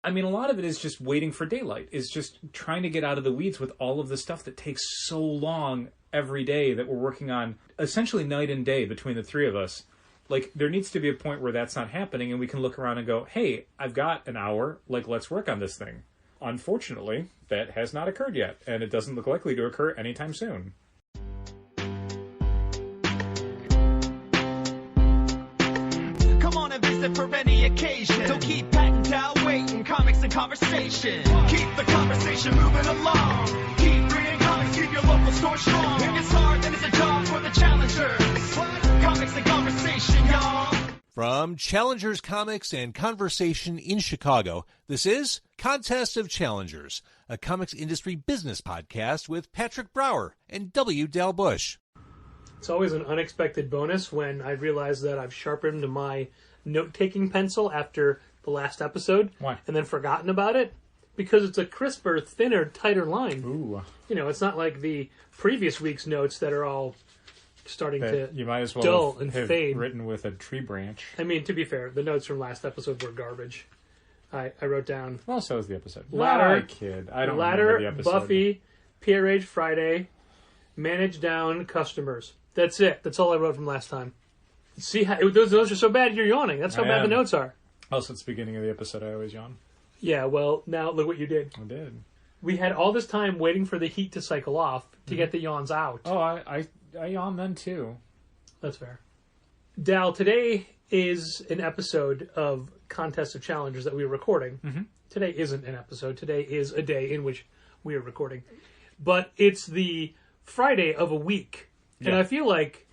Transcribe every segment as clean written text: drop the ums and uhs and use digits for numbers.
I mean, a lot of it is just waiting for daylight. Is just trying to get out of the weeds with all of the stuff that takes so long every day that we're working on, essentially night and day between the three of us. Like, there needs to be a point where that's not happening and we can look around and go, hey, I've got an hour, like, let's work on this thing. Unfortunately, that has not occurred yet, and it doesn't look likely to occur anytime soon. Come on and visit for any occasion. Don't keep patting down waiting, comics and conversation. Keep the conversation moving along. Keep reading comics, keep your local store strong. If it's hard, then it's a job for the challengers. Comics and conversation, y'all. From Challengers Comics and Conversation in Chicago, this is Contest of Challengers, a comics industry business podcast with Patrick Brower and W. Dal Bush. It's always an unexpected bonus when I realize that I've sharpened my note-taking pencil after the last episode. Why? And then forgotten about it. Because it's a crisper, thinner, tighter line. Ooh. You know, it's not like the previous week's notes that are all starting to you might as well dull and have fade. written with a tree branch. I mean, to be fair, the notes from last episode were garbage. I wrote down Well, so was the episode. Ladder, kid. I don't remember the episode. Buffy, PRH Friday, manage down customers. That's it. That's all I wrote from last time. See how those are so bad you're yawning. That's how bad the notes are. Also, it's the beginning of the episode. I always yawn. Yeah, well, now look what you did. I did. We had all this time waiting for the heat to cycle off to get the yawns out. Oh, I yawn then too. That's fair. Dal, today is an episode of Contest of Challengers that we are recording. Mm-hmm. Today isn't an episode. Today is a day in which we are recording. But it's the Friday of a week. Yeah. And I feel like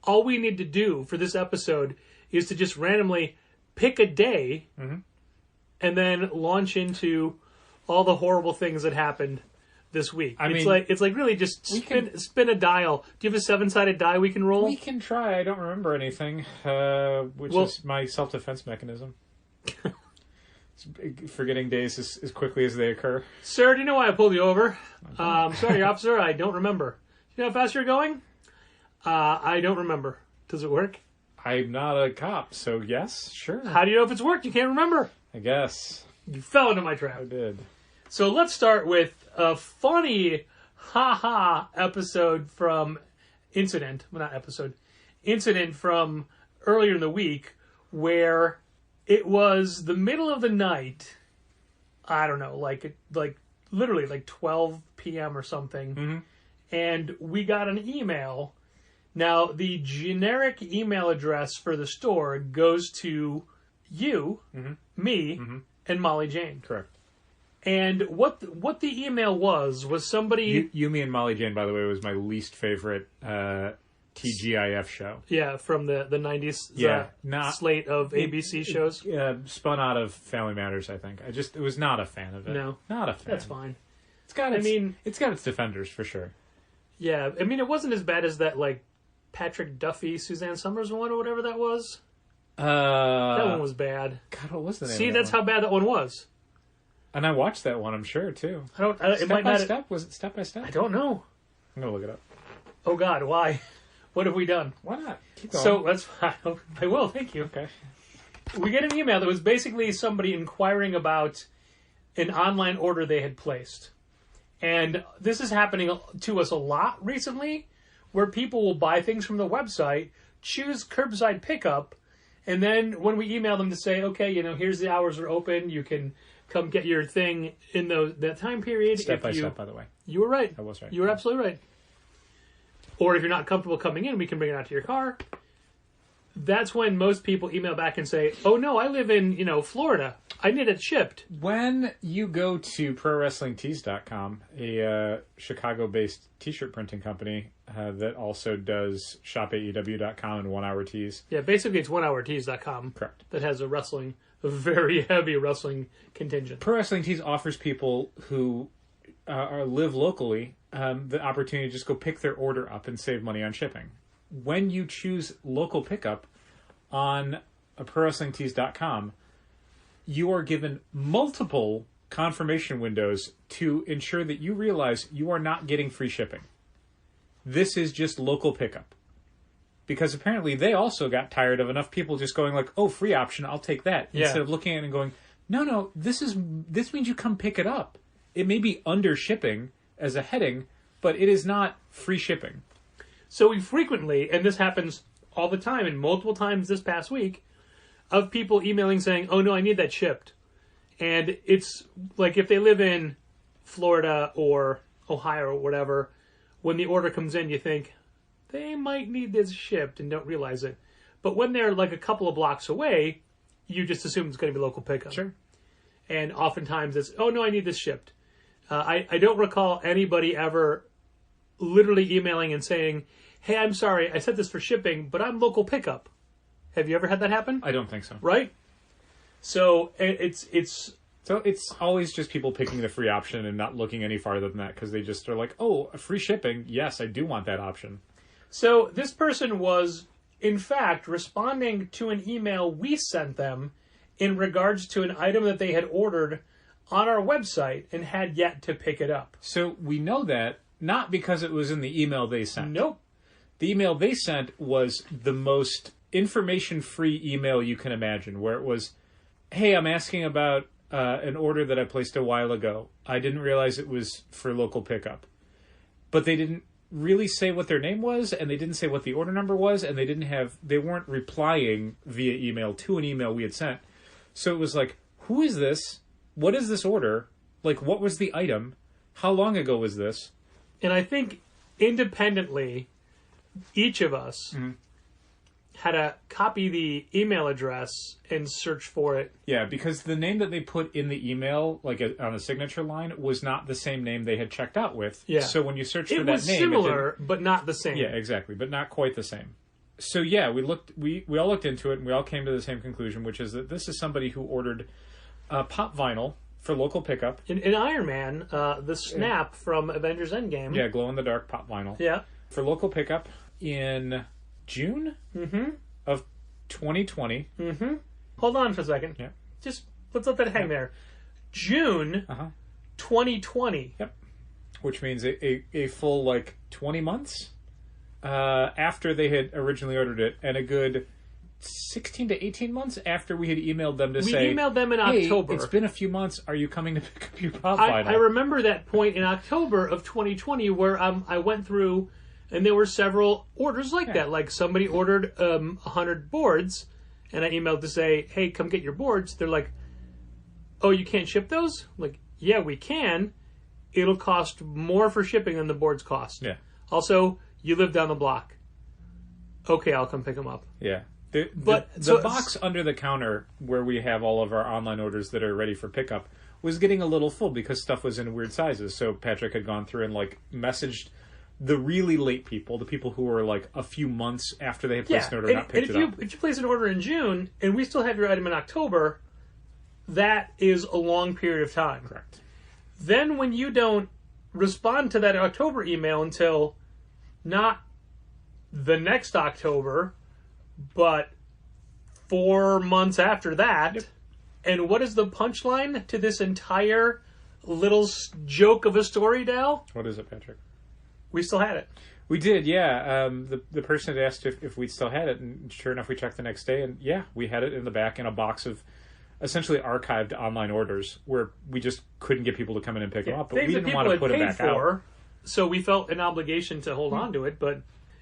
all we need to do for this episode is to just randomly pick a day and then launch into all the horrible things that happened this week. It's like really just spin a dial. Do you have a 7-sided die we can roll? We can try. I don't remember anything, which is my self-defense mechanism. Forgetting days as quickly as they occur. Sir, do you know why I pulled you over? Sorry, officer, I don't remember. You know how fast you're going? I don't remember. Does it work? I'm not a cop, so yes, sure. How do you know if it's worked? You can't remember. I guess. You fell into my trap. I did. So let's start with a funny ha-ha episode from Incident from earlier in the week where it was the middle of the night. I don't know, like literally like 12 p.m. or something. Mm-hmm. And we got an email. Now, the generic email address for the store goes to you, me, and Molly Jane. Correct. And what the email was somebody... You, Me, and Molly Jane, by the way, was my least favorite TGIF show. Yeah, from the 90s slate of ABC shows. Spun out of Family Matters, I think. I was not a fan of it. No. Not a fan. That's fine. It's got its defenders, for sure. Yeah, I mean, it wasn't as bad as that, like, Patrick Duffy, Suzanne Summers one or whatever that was. That one was bad. God, what was the name See, of that that's one? how bad that one was. And I watched that one, I'm sure, too. Step by Step? Was it Step by Step? I don't know. I'm going to look it up. Oh, God, why? What have we done? Why not? Keep going. So, that's fine. I will, thank you. Okay. We get an email that was basically somebody inquiring about an online order they had placed. And this is happening to us a lot recently, where people will buy things from the website, choose curbside pickup, and then when we email them to say, okay, here's the hours are open, you can come get your thing in that time period. Step by step, by the way. You were right. I was right. You were absolutely right. Or if you're not comfortable coming in, we can bring it out to your car. That's when most people email back and say, oh no, I live in, Florida. I need it shipped. When you go to ProWrestlingTees.com, a Chicago-based t-shirt printing company that also does ShopAEW.com and 1 Hour Tees. Yeah, basically it's 1HourTees.com. Correct. That has a very heavy wrestling contingent. Pro Wrestling Tees offers people who live locally the opportunity to just go pick their order up and save money on shipping. When you choose local pickup on ProWrestlingTees.com, you are given multiple confirmation windows to ensure that you realize you are not getting free shipping. This is just local pickup. Because apparently they also got tired of enough people just going like, oh, free option, I'll take that. Yeah. Instead of looking at it and going, No, this means you come pick it up. It may be under shipping as a heading, but it is not free shipping. So we frequently, and this happens all the time and multiple times this past week, of people emailing saying, oh no, I need that shipped. And it's like if they live in Florida or Ohio or whatever, when the order comes in, you think they might need this shipped and don't realize it. But when they're like a couple of blocks away, you just assume it's going to be local pickup. Sure. And oftentimes it's, oh no, I need this shipped. I don't recall anybody ever literally emailing and saying, hey, I'm sorry, I said this for shipping, but I'm local pickup. Have you ever had that happen? I don't think so. Right? So it's So it's always just people picking the free option and not looking any farther than that because they just are like, oh, free shipping, yes, I do want that option. So this person was, in fact, responding to an email we sent them in regards to an item that they had ordered on our website and had yet to pick it up. So we know that not because it was in the email they sent. Nope. The email they sent was the most information-free email you can imagine, where it was, hey, I'm asking about an order that I placed a while ago. I didn't realize it was for local pickup. But they didn't really say what their name was, and they didn't say what the order number was, and they weren't replying via email to an email we had sent. So it was like, who is this? What is this order? Like, what was the item? How long ago was this? And I think independently, each of us had to copy the email address and search for it. Yeah, because the name that they put in the email, like on the signature line, was not the same name they had checked out with. Yeah. So when you searched for It that was name, similar, but not the same. yeah, exactly, but not quite the same. So yeah, we all looked into it, and we all came to the same conclusion, which is that this is somebody who ordered pop vinyl for local pickup. In Iron Man, the snap from Avengers Endgame. Yeah, glow-in-the-dark pop vinyl. Yeah. For local pickup in June of 2020. Hold on for a second. Yeah. Just let's let that hang there. June 2020. Yep. Which means a full, 20 months after they had originally ordered it, and a good 16 to 18 months after we had emailed them to say... We emailed them in hey, October. It's been a few months. Are you coming to pick up your pop vinyl? I remember that point in October of 2020 where I went through, and there were several orders like that. Like somebody ordered 100 boards, and I emailed to say, hey, come get your boards. They're like, oh, you can't ship those? I'm like, yeah, we can. It'll cost more for shipping than the boards cost. Yeah. Also, you live down the block. Okay, I'll come pick them up. Yeah. The box under the counter where we have all of our online orders that are ready for pickup was getting a little full because stuff was in weird sizes. So Patrick had gone through and messaged the really late people, the people who were a few months after they had placed an order and not picked it up. If you place an order in June and we still have your item in October, that is a long period of time. Correct. Then when you don't respond to that October email until not the next October, but 4 months after that. Yep. And what is the punchline to this entire little joke of a story, Dal? What is it, Patrick? We still had it. We did, yeah. The person had asked if we still had it, and sure enough, we checked the next day, and yeah, we had it in the back in a box of essentially archived online orders where we just couldn't get people to come in and pick them up, but we didn't want to put it back out. So we felt an obligation to hold on to it,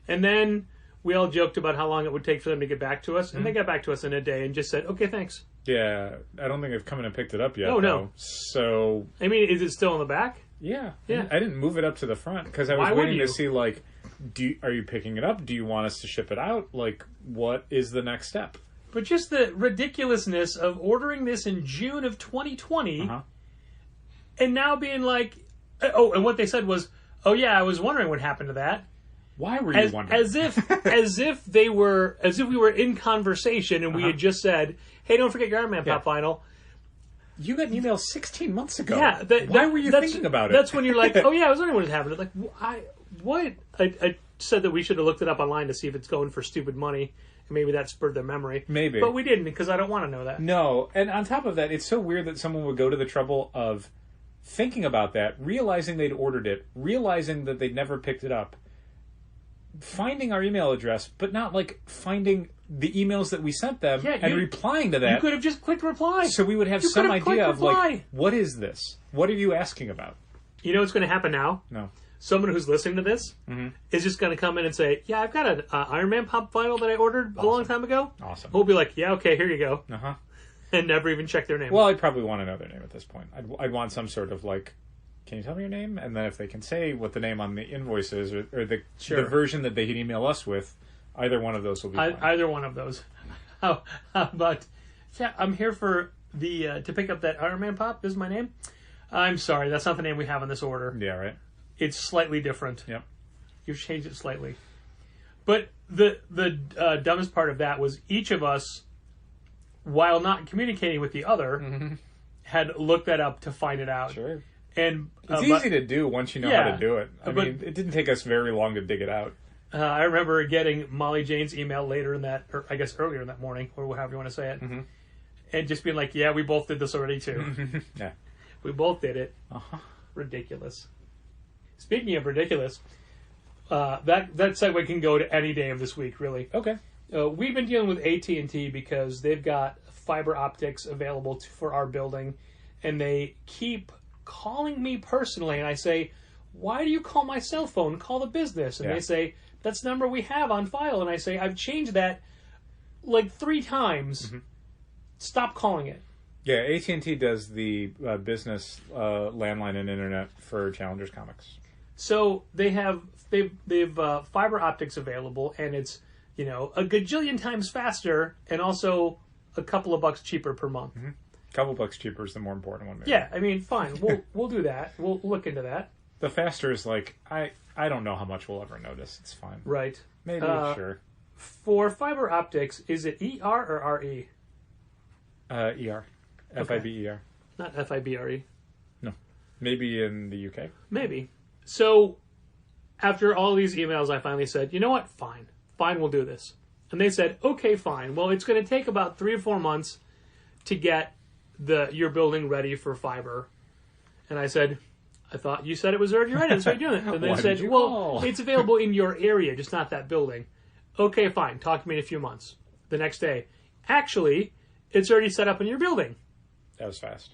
and then we all joked about how long it would take for them to get back to us, and they got back to us in a day and just said, okay, thanks. Yeah, I don't think they've come in and picked it up yet. Oh, no. So... I mean, is it still in the back? Yeah. Yeah. I didn't move it up to the front because I was waiting to see, are you picking it up? Do you want us to ship it out? What is the next step? But just the ridiculousness of ordering this in June of 2020 and now being like... Oh, and what they said was, oh, yeah, I was wondering what happened to that. Why were you wondering? As if we were in conversation and we had just said, "Hey, don't forget your Iron Man pop vinyl." You got an email 16 months ago. Yeah, why were you thinking about it? That's when you're like, "Oh yeah, I was wondering what happened." Like, what? I said that we should have looked it up online to see if it's going for stupid money, and maybe that spurred their memory. Maybe, but we didn't because I don't want to know that. No, and on top of that, it's so weird that someone would go to the trouble of thinking about that, realizing they'd ordered it, realizing that they'd never picked it up. finding our email address, but not like finding the emails that we sent them and replying to that. You could have just clicked reply. So we would have some idea of like, what is this? What are you asking about? You know what's going to happen now? No. Someone who's listening to this is just going to come in and say, yeah, I've got an Iron Man pop vinyl that I ordered a long time ago. Awesome. We'll be like, yeah, okay, here you go. Uh-huh. And never even check their name. Well, I'd probably want to know their name at this point. I'd want some sort of like, can you tell me your name? And then if they can say what the name on the invoice is or the version that they can email us with, either one of those will be fine. Either one of those. How about, yeah, I'm here for the to pick up that Iron Man pop. This is my name. I'm sorry, that's not the name we have on this order. Yeah, right. It's slightly different. Yep. You've changed it slightly. But the dumbest part of that was each of us, while not communicating with the other, had looked that up to find it out. Sure. And it's easy to do once you know how to do it. I mean, it didn't take us very long to dig it out. I remember getting Molly Jane's email later in that, or I guess earlier in that morning, or however you want to say it, and just being like, yeah, we both did this already too. Yeah. We both did it. Uh-huh. Ridiculous. Speaking of ridiculous, that segue can go to any day of this week, really. Okay. We've been dealing with AT&T because they've got fiber optics available for our building, and they keep calling me personally, and I say, why do you call my cell phone? Call the business. And they say, that's the number we have on file. And I say, I've changed that like 3 times. Stop calling it. Yeah, AT&T does the business landline and internet for Challengers Comics. So they've fiber optics available, and it's, you know, a gajillion times faster, and also a couple of bucks cheaper per month. A couple bucks cheaper is the more important one. Maybe. Yeah, I mean, fine, we'll do that. We'll look into that. The faster is like I don't know how much we'll ever notice. It's fine. Right. Maybe sure. For fiber optics, is it ER or RE? ER. FIBER. Not FIBRE. No. Maybe in the UK. Maybe. So, after all these emails, I finally said, you know what? Fine. Fine, we'll do this. And they said, okay, fine. Well, it's going to take about 3 or 4 months to get your building ready for fiber. And I said, I thought you said it was already ready. That's why you're doing it. And they said, well, it's available in your area, just not that building. Okay, fine. Talk to me in a few months. The next day, actually, it's already set up in your building. That was fast.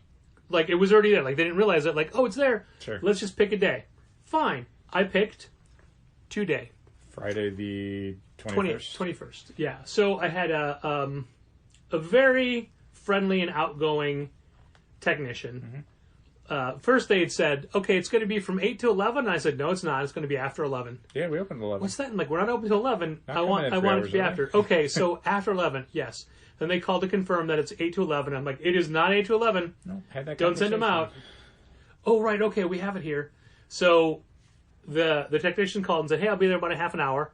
Like, it was already there. Like, they didn't realize it. Like, oh, it's there. Sure. Let's just pick a day. Fine. I picked 2 day. Friday the 21st. 21st. Yeah. So I had a very friendly and outgoing technician. First they had said, okay, it's going to be from 8 to 11. And I said, no, it's not. It's going to be after 11. Yeah, we opened at 11. What's that? I'm like, we're not open till 11. I want it to be after. Okay, so after 11, yes. Then they called to confirm that it's 8 to 11. I'm like, it is not 8 to 11. No, had that Don't send them out. Oh, right. Okay, we have it here. So the technician called and said, hey, I'll be there about a half an hour.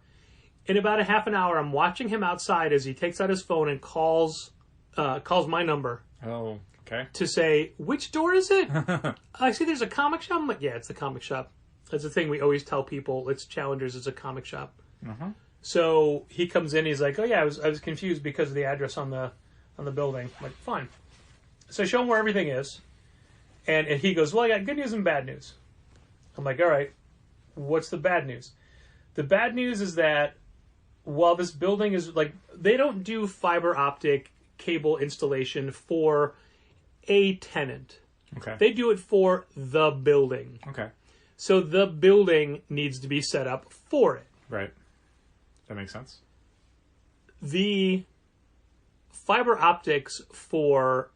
In about a half an hour, I'm watching him outside as he takes out his phone and calls my number. Oh, okay. To say, which door is it? I see there's a comic shop. I'm like, yeah, it's the comic shop. That's the thing we always tell people. It's Challengers. It's a comic shop. So he comes in. He's like, oh yeah, I was confused because of the address on the building. I'm like, fine. So I show him where everything is, and he goes, well, I got good news and bad news. I'm like, all right, what's the bad news? The bad news is that while this building is like, they don't do fiber optic cable installation for a tenant. Okay. They do it for the building. Okay. So the building needs to be set up for it. Right. That makes sense. The fiber optics for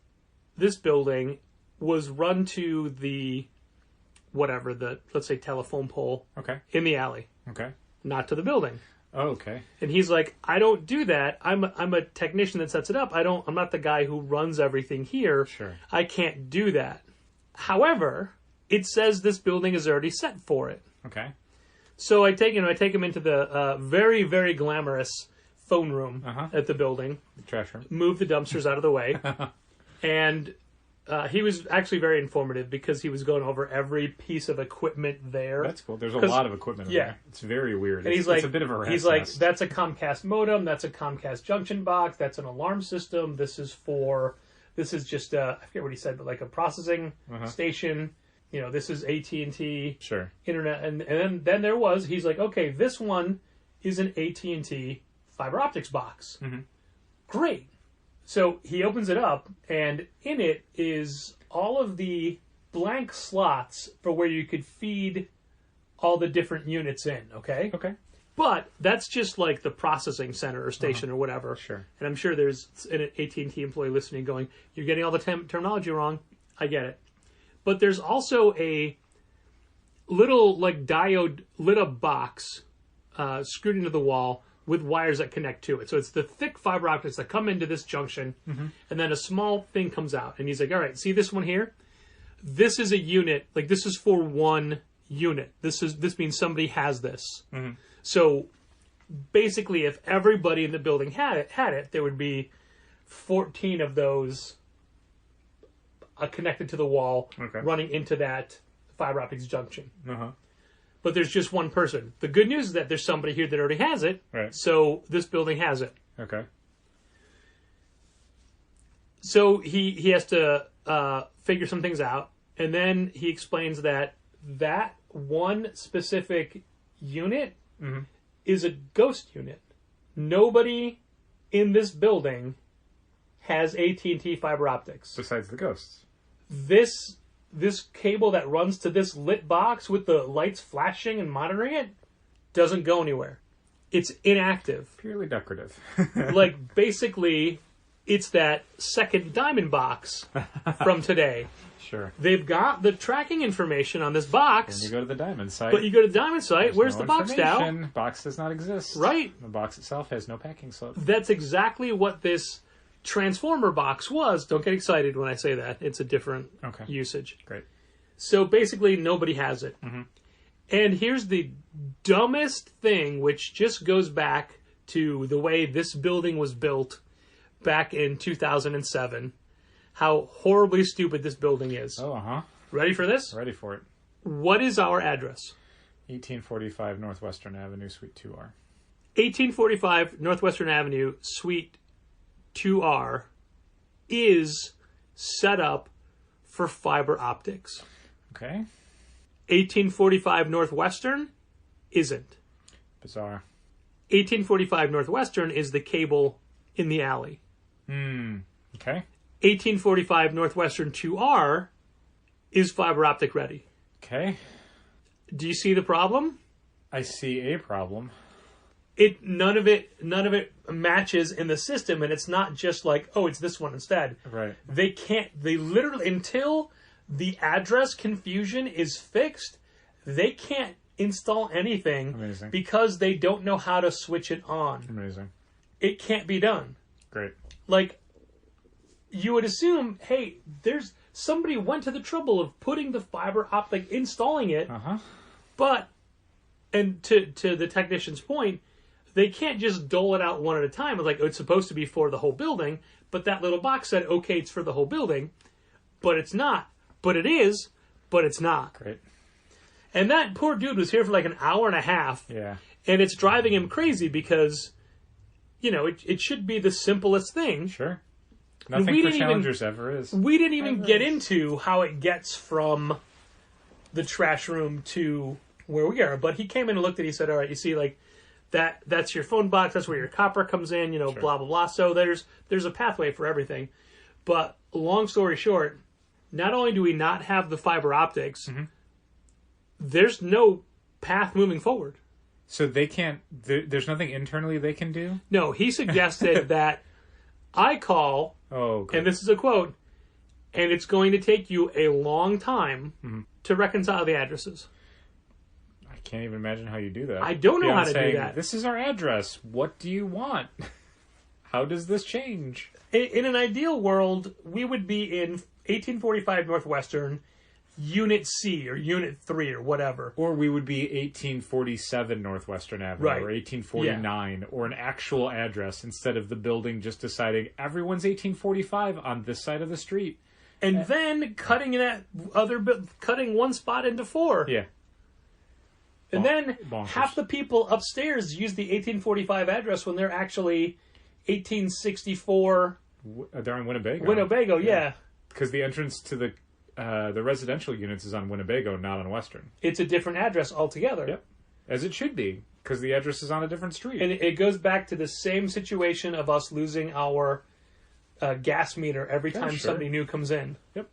this building was run to the, let's say telephone pole. Okay. In the alley. Okay. Not to the building. Oh, okay. And he's like, I don't do that. I'm a technician that sets it up. I'm not the guy who runs everything here. Sure. I can't do that. However, it says this building is already set for it. Okay. So I take him into the very, very glamorous phone room at the building. The trash room. Move the dumpsters out of the way. And he was actually very informative because he was going over every piece of equipment there. That's cool. There's a lot of equipment in there. It's very weird. And he's like, it's a bit of a rat's he's like, nest. that's a Comcast modem. That's a Comcast junction box. That's an alarm system. This is just, I forget what he said, but like a processing station. You know, this is AT&T Sure. internet. And then he's like, okay, this one is an AT&T fiber optics box. Great. So he opens it up, and in it is all of the blank slots for where you could feed all the different units in, okay? Okay. But that's just like the processing center or station or whatever. Sure. And I'm sure there's an AT&T employee listening going, you're getting all the terminology wrong. I get it. But there's also a little like diode lit up box screwed into the wall with wires that connect to it. So it's the thick fiber optics that come into this junction, and then a small thing comes out. And he's like, all right, see this one here? This is a unit. Like, this is for one unit. This means somebody has this. So basically, if everybody in the building had it, there would be 14 of those connected to the wall, running into that fiber optics junction. But there's just one person. The good news is that there's somebody here that already has it. Right. So this building has it. Okay. So he has to figure some things out, and then he explains that one specific unit is a ghost unit. Nobody in this building has AT&T fiber optics. Besides the ghosts. This cable that runs to this lit box with the lights flashing and monitoring it doesn't go anywhere. It's inactive. Purely decorative. Like, basically, it's that second diamond box from today. Sure. They've got the tracking information on this box. And you go to the diamond site. But you go to the diamond site, There's where's no the box now? information. Box does not exist. Right. The box itself has no packing slip. That's exactly what this transformer box was. Don't get excited when I say that. It's a different usage. Great. So basically, nobody has it. And here's the dumbest thing, which just goes back to the way this building was built back in 2007. How horribly stupid this building is. Oh, Ready for this? Ready for it. What is our address? 1845 Northwestern Avenue, Suite 2R. 1845 Northwestern Avenue, Suite 2R is set up for fiber optics. Okay. 1845 Northwestern isn't. Bizarre. 1845 Northwestern is the cable in the alley. Okay. 1845 Northwestern 2R is fiber optic ready. Okay. Do you see the problem? I see a problem. None of it matches in the system, and it's not just like, oh, it's this one instead. Right. They literally, until the address confusion is fixed, they can't install anything. Amazing. Because they don't know how to switch it on. Amazing. It can't be done. Great. Like, you would assume, hey, there's somebody went to the trouble of putting the fiber optic, installing it, but, and to the technician's point, they can't just dole it out one at a time. It's like, oh, it's supposed to be for the whole building, but that little box said, okay, it's for the whole building, but it's not. But it is, but it's not. Great. And that poor dude was here for like an hour and a half. Yeah. And it's driving him crazy because, it should be the simplest thing. Sure. Nothing for challengers ever is. We didn't even get into how it gets from the trash room to where we are. But he came in and looked at it. He said, all right, you see, like, that's your phone box. That's where your copper comes in, Sure. blah, blah, blah. So there's a pathway for everything. But long story short, not only do we not have the fiber optics, there's no path moving forward. So they can't, there's nothing internally they can do? No, he suggested that I call, and this is a quote, and it's going to take you a long time to reconcile the addresses. I can't even imagine how you do that. I don't know Beyond how to saying, do that. This is our address. What do you want? How does this change? In an ideal world, we would be in 1845 Northwestern, Unit C or Unit 3 or whatever. Or we would be 1847 Northwestern Avenue, Right. or 1849, or an actual address instead of the building just deciding everyone's 1845 on this side of the street. And then cutting one spot into 4. Yeah. And then Bonkers. half the people upstairs use the 1845 address when they're actually 1864 They're on Winnebago. Winnebago, yeah. Because the entrance to the residential units is on Winnebago, not on Western. It's a different address altogether. Yep. As it should be. because the address is on a different street. And it goes back to the same situation of us losing our gas meter every time somebody new comes in. Yep.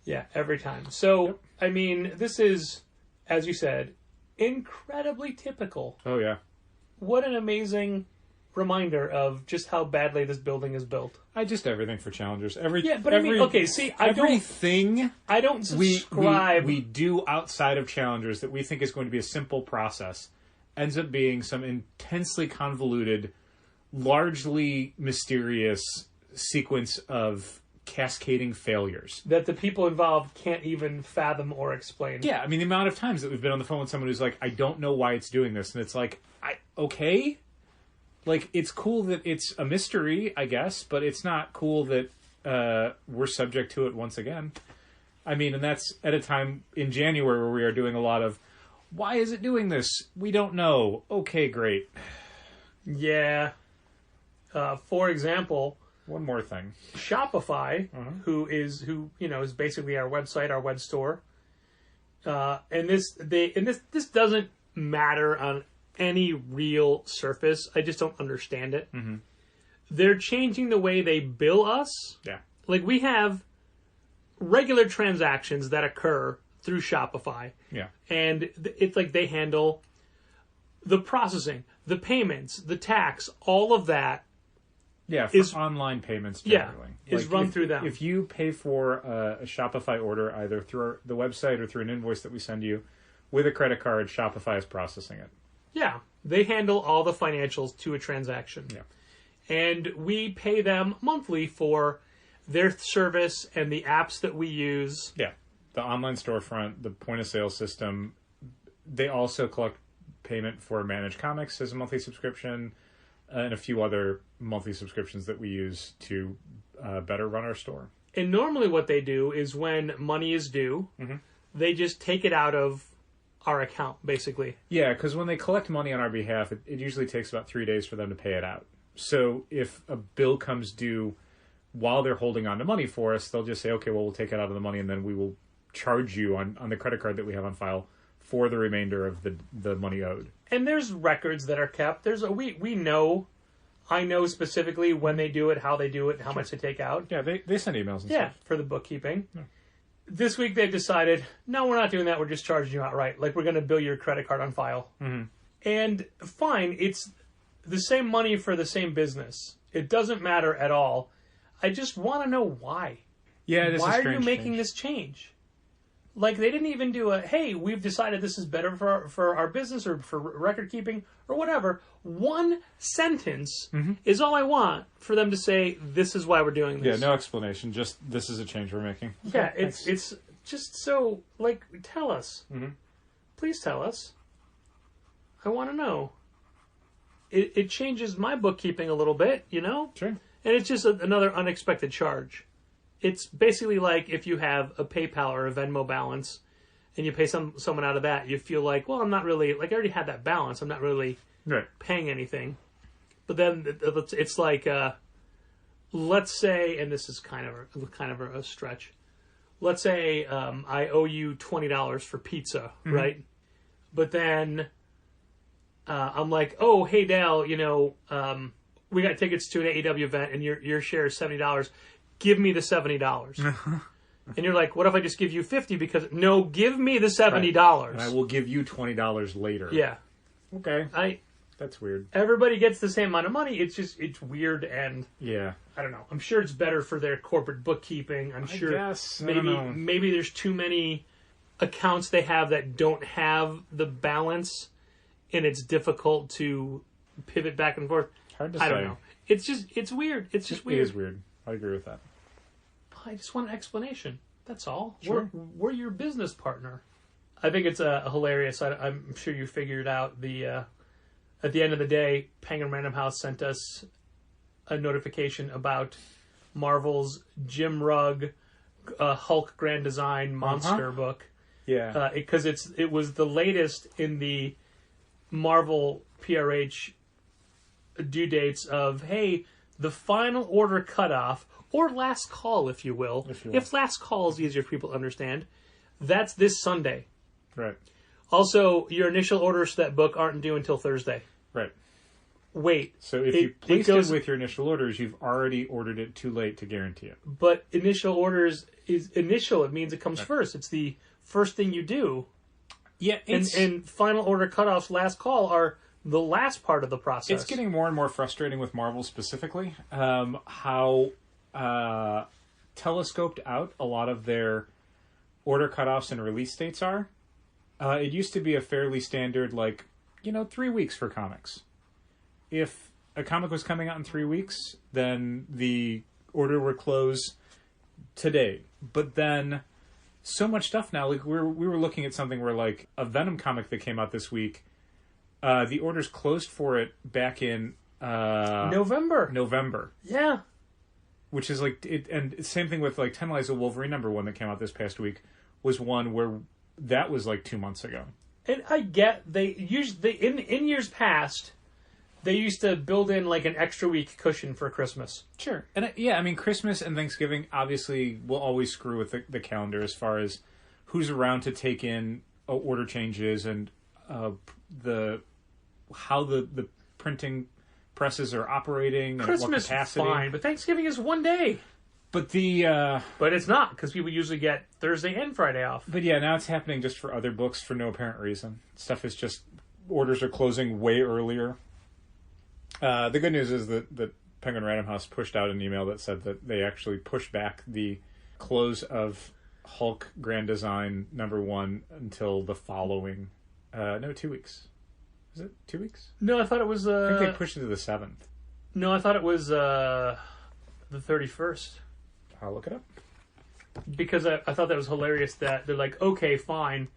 Yeah, every time. So, I mean, this is, as you said, incredibly typical. Oh, yeah. What an amazing reminder of just how badly this building is built. Everything for challengers. I don't subscribe. We do outside of challengers that we think is going to be a simple process ends up being some intensely convoluted, largely mysterious sequence of cascading failures that the people involved can't even fathom or explain. Yeah, I mean, the amount of times that we've been on the phone with someone who's like, I don't know why it's doing this, and it's like, okay? Like, it's cool that it's a mystery, I guess, but it's not cool that we're subject to it once again. I mean, and that's at a time in January where we are doing a lot of, why is it doing this? We don't know. Okay, great. Yeah. For example, one more thing. Shopify, who is basically our website, our web store. And this doesn't matter on any real surface. I just don't understand it. Mm-hmm. They're changing the way they bill us. Yeah. Like, we have regular transactions that occur through Shopify. Yeah. And it's like they handle the processing, the payments, the tax, all of that. Yeah, for online payments generally. Yeah, is run through them. If you pay for a Shopify order either through the website or through an invoice that we send you with a credit card, Shopify is processing it. Yeah, they handle all the financials to a transaction. Yeah. And we pay them monthly for their service and the apps that we use. Yeah, the online storefront, the point-of-sale system. They also collect payment for Managed Comics as a monthly subscription, and a few other monthly subscriptions that we use to better run our store. And normally what they do is when money is due, they just take it out of our account, basically. Yeah, because when they collect money on our behalf, it usually takes about 3 days for them to pay it out. So if a bill comes due while they're holding on to money for us, they'll just say, okay, well, we'll take it out of the money, and then we will charge you on the credit card that we have on file for the remainder of the money owed. And there's records that are kept. We know, I know specifically when they do it, how they do it, how much they take out. Yeah, they send emails and stuff. For the bookkeeping. Yeah. This week they've decided, no, we're not doing that. We're just charging you outright. Like, we're going to bill your credit card on file. Mm-hmm. And fine, it's the same money for the same business. It doesn't matter at all. I just want to know why. Yeah, it is why a are strange you making change. this change? Like, they didn't even do hey, we've decided this is better for our business or for record keeping or whatever. One sentence is all I want for them to say, this is why we're doing this. Yeah, no explanation. Just, this is a change we're making. Yeah, it's just so, like, tell us. Mm-hmm. Please tell us. I want to know. It changes my bookkeeping a little bit, you know? Sure. And it's just another unexpected charge. It's basically like if you have a PayPal or a Venmo balance and you pay someone out of that, you feel like, well, I'm not really, like, I already had that balance. I'm not really paying anything. But then it's like, let's say, and this is kind of a stretch. Let's say I owe you $20 for pizza, right? But then I'm like, oh, hey, Dal, we got tickets to an AEW event and your share is $70. Give me the $70. And you're like, what if I just give you $50? Because, no, give me the $70. Right. And I will give you $20 later. Yeah. Okay. That's weird. Everybody gets the same amount of money. It's weird, and yeah, I don't know. I'm sure it's better for their corporate bookkeeping. I guess. Maybe there's too many accounts they have that don't have the balance, and it's difficult to pivot back and forth. Hard to say. I don't know. It's weird. It's just weird. It is weird. I agree with that. I just want an explanation. That's all. Sure. We're your business partner. I think it's hilarious. I'm sure you figured out at the end of the day, Penguin Random House sent us a notification about Marvel's Jim Rugg Hulk Grand Design monster book. Yeah. Because it was the latest in the Marvel PRH due dates of, hey, the final order cutoff, or last call, if you will. If last call is easier for people to understand, that's this Sunday. Right. Also, your initial orders for that book aren't due until Thursday. Right. Wait. So if you place it with your initial orders, you've already ordered it too late to guarantee it. But initial orders is initial. It means it comes first. It's the first thing you do. Yeah. And final order cutoffs, last call, are the last part of the process. It's getting more and more frustrating with Marvel specifically. How telescoped out a lot of their order cutoffs and release dates are. It used to be a fairly standard, 3 weeks for comics. If a comic was coming out in 3 weeks, then the order would close today. But then, so much stuff now. We were looking at something where, a Venom comic that came out this week, the orders closed for it back in November. Yeah. Which is and same thing with 10 Lives of Wolverine #1 that came out this past week was one where that was 2 months ago. And I get in years past, they used to build in an extra week cushion for Christmas. Sure. And Christmas and Thanksgiving obviously will always screw with the calendar as far as who's around to take in order changes and how the printing presses are operating and Christmas at what capacity. Is fine, but Thanksgiving is one day. But but it's not, because people usually get Thursday and Friday off. But yeah, now it's happening just for other books for no apparent reason. Stuff is just, orders are closing way earlier. The good news is that Penguin Random House pushed out an email that said that they actually pushed back the close of Hulk Grand Design #1 until the following, 2 weeks. Is it 2 weeks? No, I thought it was... I think they pushed it to the 7th. No, I thought it was the 31st. I'll look it up. Because I thought that was hilarious that they're like, okay, fine.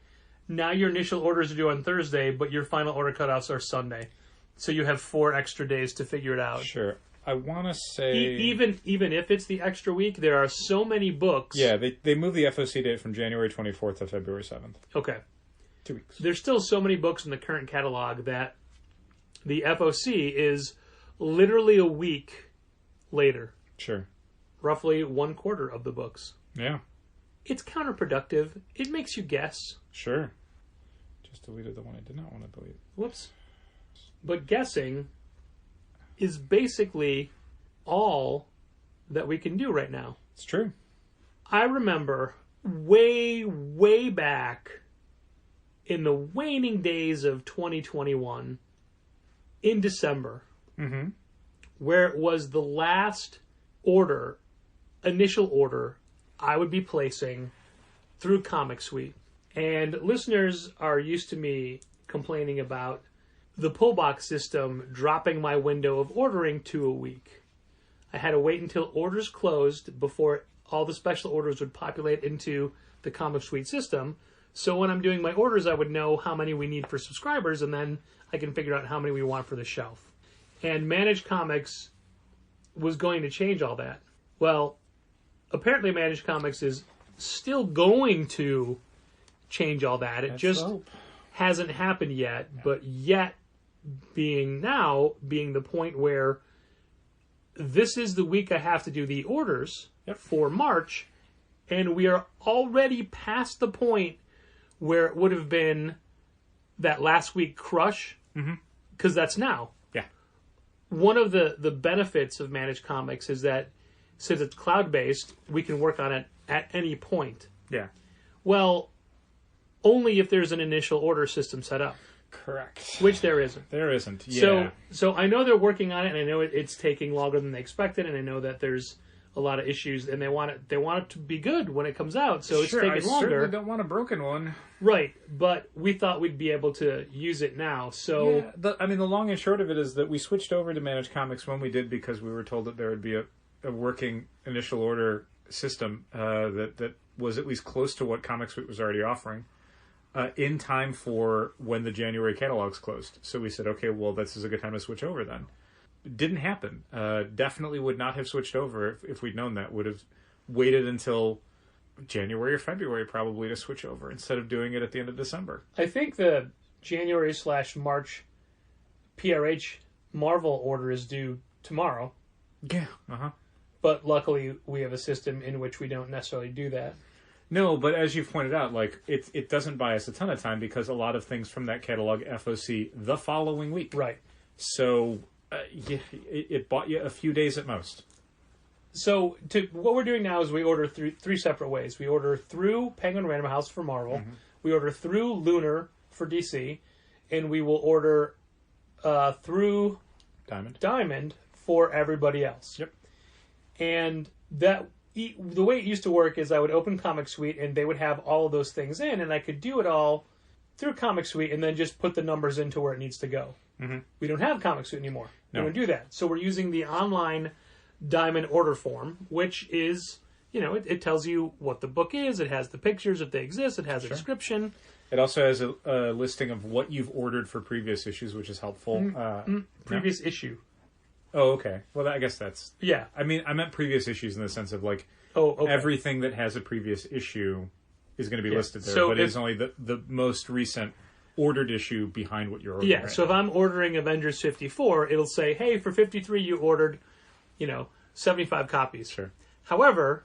Now your initial orders are due on Thursday, but your final order cutoffs are Sunday. So you have 4 extra days to figure it out. Sure. I want to say... Even if it's the extra week, there are so many books... Yeah, they moved the FOC date from January 24th to February 7th. Okay. 2 weeks. There's still so many books in the current catalog that the FOC is literally a week later. Sure. Roughly 1/4 of the books. Yeah. It's counterproductive. It makes you guess. Sure. Just deleted the one I did not want to delete. Whoops. But guessing is basically all that we can do right now. It's true. I remember way, way back in the waning days of 2021, in December, where it was the last initial order I would be placing through Comic Suite. And listeners are used to me complaining about the pull box system dropping my window of ordering to a week. I had to wait until orders closed before all the special orders would populate into the Comic Suite system. So when I'm doing my orders, I would know how many we need for subscribers, and then I can figure out how many we want for the shelf. And Managed Comics was going to change all that. Well, apparently Managed Comics is still going to change all that. It just hasn't happened yet, but yet being the point where this is the week I have to do the orders for March, and we are already past the point where it would have been that last week crush, because that's now. Yeah. One of the benefits of Managed Comics is that since it's cloud-based, we can work on it at any point. Yeah. Well, only if there's an initial order system set up. Correct. Which there isn't. There isn't. Yeah. So I know they're working on it, and I know it's taking longer than they expected, and I know that there's a lot of issues, and they want it to be good when it comes out, so it's taking longer. I certainly don't want a broken one. Right, but we thought we'd be able to use it now, so... Yeah, the long and short of it is that we switched over to Managed Comics when we did because we were told that there would be a working initial order system that was at least close to what Comic Suite was already offering. In time for when the January catalogs closed. So we said, okay, well, this is a good time to switch over then. It didn't happen. Definitely would not have switched over if we'd known that. Would have waited until January or February probably to switch over instead of doing it at the end of December. I think the January/March PRH Marvel order is due tomorrow. Yeah, But luckily we have a system in which we don't necessarily do that. No, but as you've pointed out, like it doesn't buy us a ton of time because a lot of things from that catalog FOC the following week. Right. So it bought you a few days at most. So what we're doing now is we order three separate ways. We order through Penguin Random House for Marvel. Mm-hmm. We order through Lunar for DC, and we will order through Diamond for everybody else. Yep. And the way it used to work is I would open Comic Suite and they would have all of those things in, and I could do it all through Comic Suite and then just put the numbers into where it needs to go. Mm-hmm. We don't have Comic Suite anymore. No. We don't do that. So we're using the online Diamond order form, which is, it tells you what the book is. It has the pictures if they exist. It has a description. It also has a listing of what you've ordered for previous issues, which is helpful. Previous issue. Oh, okay. Well, I guess that's... Yeah. I mean, I meant previous issues in the sense of, like, okay. Everything that has a previous issue is going to be listed there, so but it's only the most recent ordered issue behind what you're ordering. Yeah, so if I'm ordering Avengers 54, it'll say, hey, for 53 you ordered, 75 copies. Sure. However,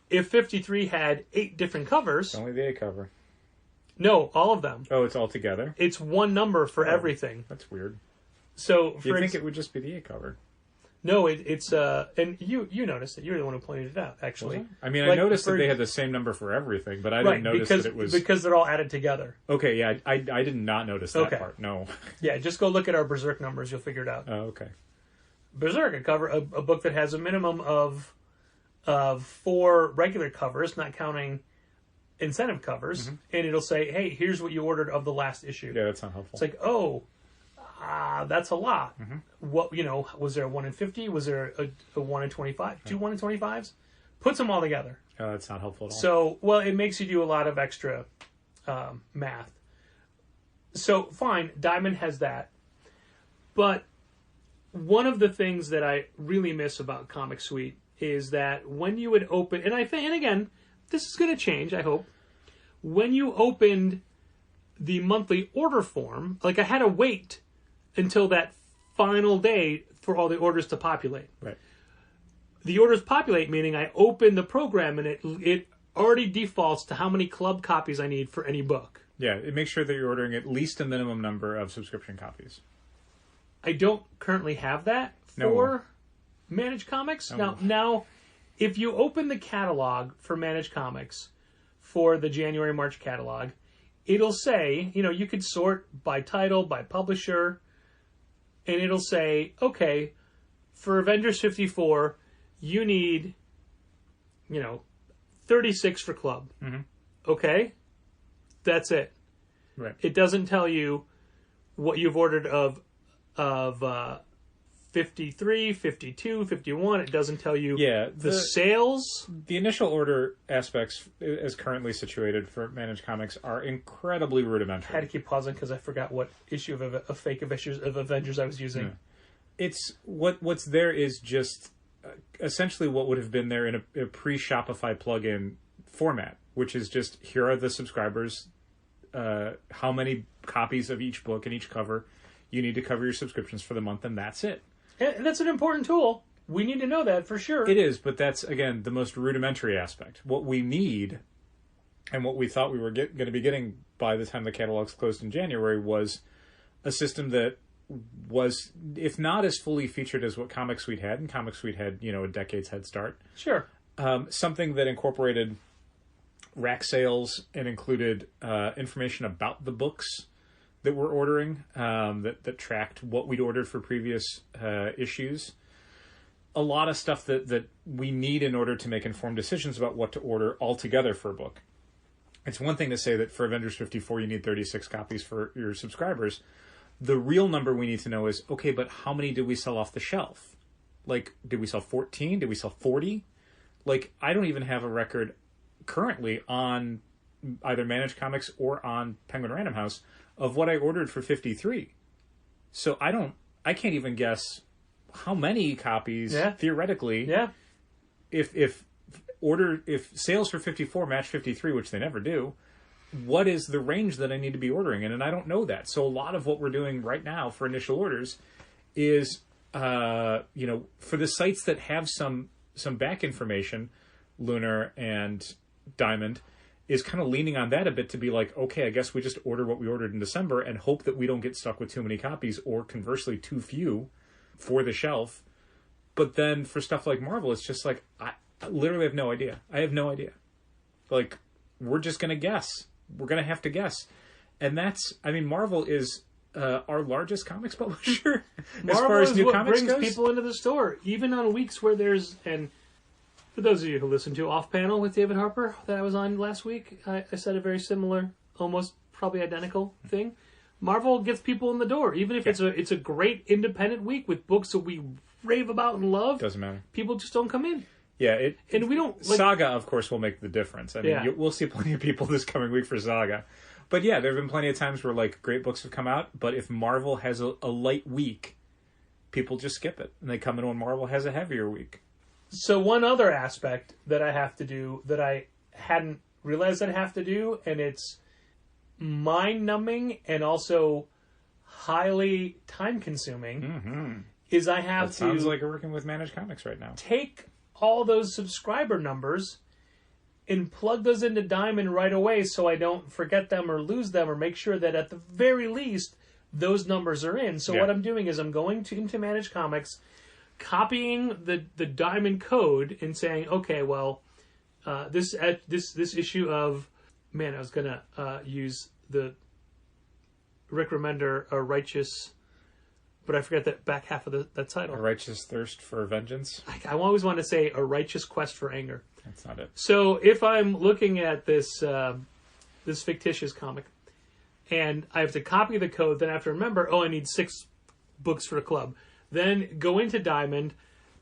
if 53 had 8 different covers... It's only the A cover. No, all of them. Oh, it's all together? It's one number for everything. That's weird. So You'd think it would just be the A cover. No, it's and you noticed it. You were the one who pointed it out, actually. I mean, I noticed that they had the same number for everything, but I didn't notice that it was... because they're all added together. Okay, yeah, I did not notice that part, no. Yeah, just go look at our Berserk numbers, you'll figure it out. Oh, okay. Berserk, a book that has a minimum of 4 regular covers, not counting incentive covers, and it'll say, hey, here's what you ordered of the last issue. Yeah, that's not helpful. It's like, that's a lot. What was there a 1 in 50? Was there a 1 in 25? 2 1 in 25s? Puts them all together. That's not helpful at all. So, well, it makes you do a lot of extra math. So, fine, Diamond has that. But one of the things that I really miss about Comic Suite is that when you would open, and again, this is going to change, I hope. When you opened the monthly order form, like I had to wait until that final day for all the orders to populate. Right. The orders populate, meaning I open the program and it already defaults to how many club copies I need for any book. Yeah, it makes sure that you're ordering at least a minimum number of subscription copies. I don't currently have that for Managed Comics. No. Now, if you open the catalog for Managed Comics for the January-March catalog, it'll say, you could sort by title, by publisher, and it'll say, okay, for Avengers 54, you need, 36 for club. Mm-hmm. Okay? That's it. Right. It doesn't tell you what you've ordered of 53, 52, 51. It doesn't tell you the sales. The initial order aspects, as currently situated for Managed Comics, are incredibly rudimentary. I had to keep pausing because I forgot what issue of a fake of issues of Avengers I was using. Yeah. It's what's there is just essentially what would have been there in a pre-Shopify plugin format, which is just, here are the subscribers, how many copies of each book and each cover you need to cover your subscriptions for the month, and that's it. And that's an important tool. We need to know that for sure. It is, but that's, again, the most rudimentary aspect. What we need, and what we thought we were going to be getting by the time the catalogs closed in January, was a system that was, if not as fully featured as what Comic Suite had, and Comic Suite had, a decade's head start. Sure. Something that incorporated rack sales and included information about the books that we're ordering, that tracked what we'd ordered for previous issues. A lot of stuff that we need in order to make informed decisions about what to order altogether for a book. It's one thing to say that for Avengers 54 you need 36 copies for your subscribers. The real number we need to know is, okay, but how many did we sell off the shelf? Like, did we sell 14? Did we sell 40? Like, I don't even have a record currently on either Managed Comics or on Penguin Random House of what I ordered for 53. So I can't even guess how many copies theoretically. Yeah. If sales for 54 match 53, which they never do, what is the range that I need to be ordering in? And I don't know that. So a lot of what we're doing right now for initial orders is for the sites that have some back information, Lunar and Diamond is kind of leaning on that a bit to be like, okay, I guess we just order what we ordered in December and hope that we don't get stuck with too many copies or conversely too few for the shelf. But then for stuff like Marvel, it's just like, I literally have no idea. I have no idea. Like, we're just going to guess. We're going to have to guess. And that's, I mean, Marvel is our largest comics publisher as far as new comics goes. Marvel is what brings people into the store, even on weeks where there's, and for those of you who listen to Off Panel with David Harper that I was on last week, I said a very similar, almost probably identical thing. Marvel gets people in the door, even if it's a great independent week with books that we rave about and love. Doesn't matter. People just don't come in. Yeah, and we don't. Like, Saga, of course, will make the difference. I mean, we'll see plenty of people this coming week for Saga. But yeah, there have been plenty of times where like great books have come out, but if Marvel has a light week, people just skip it, and they come in when Marvel has a heavier week. So one other aspect that I have to do that I hadn't realized I'd have to do, and it's mind-numbing and also highly time-consuming, is I have to... Sounds like you're working with Managed Comics right now. Take all those subscriber numbers and plug those into Diamond right away so I don't forget them or lose them, or make sure that at the very least those numbers are in. So what I'm doing is I'm going into Managed Comics, copying the Diamond code and saying, okay, well, this issue of, man, I was going to use the Rick Remender, A Righteous, but I forget that back half of that title. A Righteous Thirst for Vengeance? I always want to say A Righteous Quest for Anger. That's not it. So if I'm looking at this this fictitious comic, and I have to copy the code, then I have to remember, I need 6 books for a club. Then go into Diamond,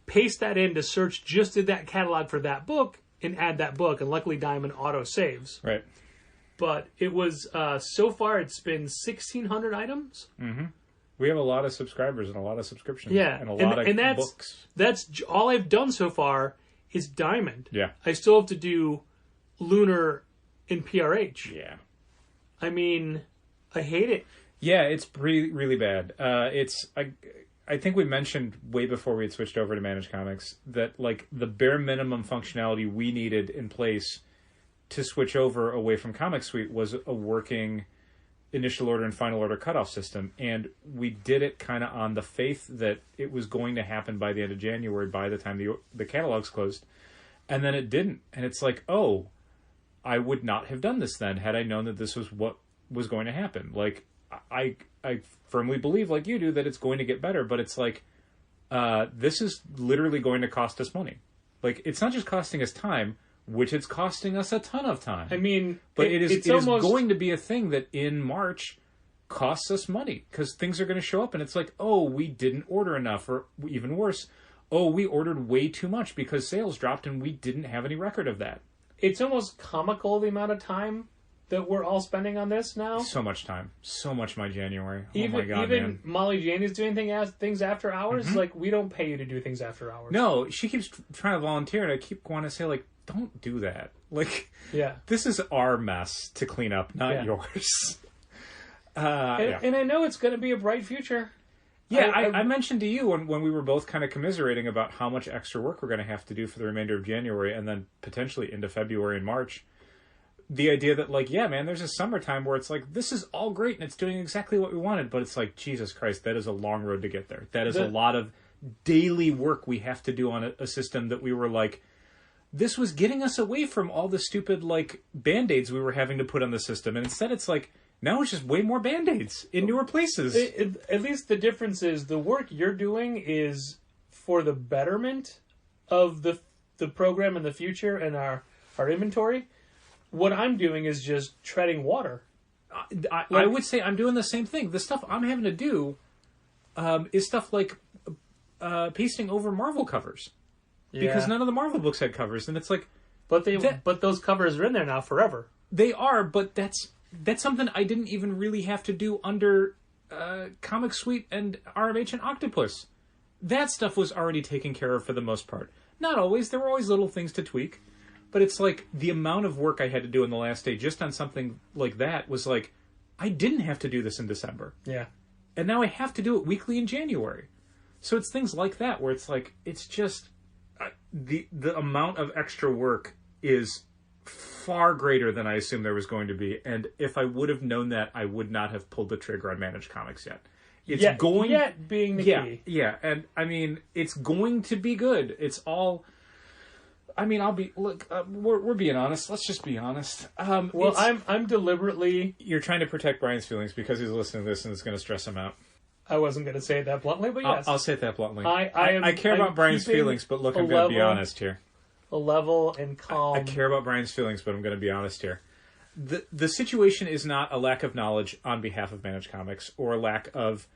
paste that in to search just in that catalog for that book, and add that book. And luckily Diamond auto-saves. Right. But it was, so far it's been 1,600 items. Mm-hmm. We have a lot of subscribers and a lot of subscriptions. Yeah. And a lot of books. That's all I've done so far is Diamond. Yeah. I still have to do Lunar in PRH. Yeah. I mean, I hate it. Yeah, it's really bad. I think we mentioned way before we had switched over to Managed Comics that like the bare minimum functionality we needed in place to switch over away from Comic Suite was a working initial order and final order cutoff system, and we did it kind of on the faith that it was going to happen by the end of January, by the time the catalogs closed, and then it didn't. And it's like, oh, I would not have done this then had I known that this was what was going to happen. Like, I firmly believe, like you do, that it's going to get better, but it's like, this is literally going to cost us money. Like, it's not just costing us time, which it's costing us a ton of time. I mean, but it is going to be a thing that in March costs us money because things are going to show up and it's like, oh, we didn't order enough, or even worse, oh, we ordered way too much because sales dropped and we didn't have any record of that. It's almost comical the amount of time that we're all spending on this now. So much time. So much my January. Even, oh my God, even man. Molly Jane is doing things after hours. Mm-hmm. Like, we don't pay you to do things after hours. No, she keeps trying to volunteer and I keep wanting to say, like, don't do that. Like, this is our mess to clean up, not yours. And I know it's going to be a bright future. Yeah, I mentioned to you when we were both kind of commiserating about how much extra work we're going to have to do for the remainder of January and then potentially into February and March. The idea that, like, yeah, man, there's a summertime where it's like, this is all great and it's doing exactly what we wanted, but it's like, Jesus Christ, that is a long road to get there. That is a lot of daily work we have to do on a system that we were like, this was getting us away from all the stupid, like, Band-Aids we were having to put on the system. And instead it's like, now it's just way more Band-Aids in newer places. At least the difference is the work you're doing is for the betterment of the program in the future and our inventory. What I'm doing is just treading water. I would say I'm doing the same thing. The stuff I'm having to do is stuff like pasting over Marvel covers. Because none of the Marvel books had covers. And it's like... But those covers are in there now forever. They are, but that's something I didn't even really have to do under Comic Suite and RMH and Octopus. That stuff was already taken care of for the most part. Not always. There were always little things to tweak. But it's like the amount of work I had to do in the last day just on something like that was like, I didn't have to do this in December. Yeah. And now I have to do it weekly in January. So it's things like that where it's like, it's just... the amount of extra work is far greater than I assumed there was going to be. And if I would have known that, I would not have pulled the trigger on Managed Comics yet. It's yet being the key. Yeah, and I mean, it's going to be good. It's all... I mean, we're being honest. Let's just be honest. I'm deliberately... You're trying to protect Brian's feelings because he's listening to this and it's going to stress him out. I wasn't going to say it that bluntly, but yes. I'll say it that bluntly. I care about Brian's feelings, but look, I'm going to be honest here. A level and calm... I care about Brian's feelings, but I'm going to be honest here. The situation is not a lack of knowledge on behalf of Managed Comics or a lack of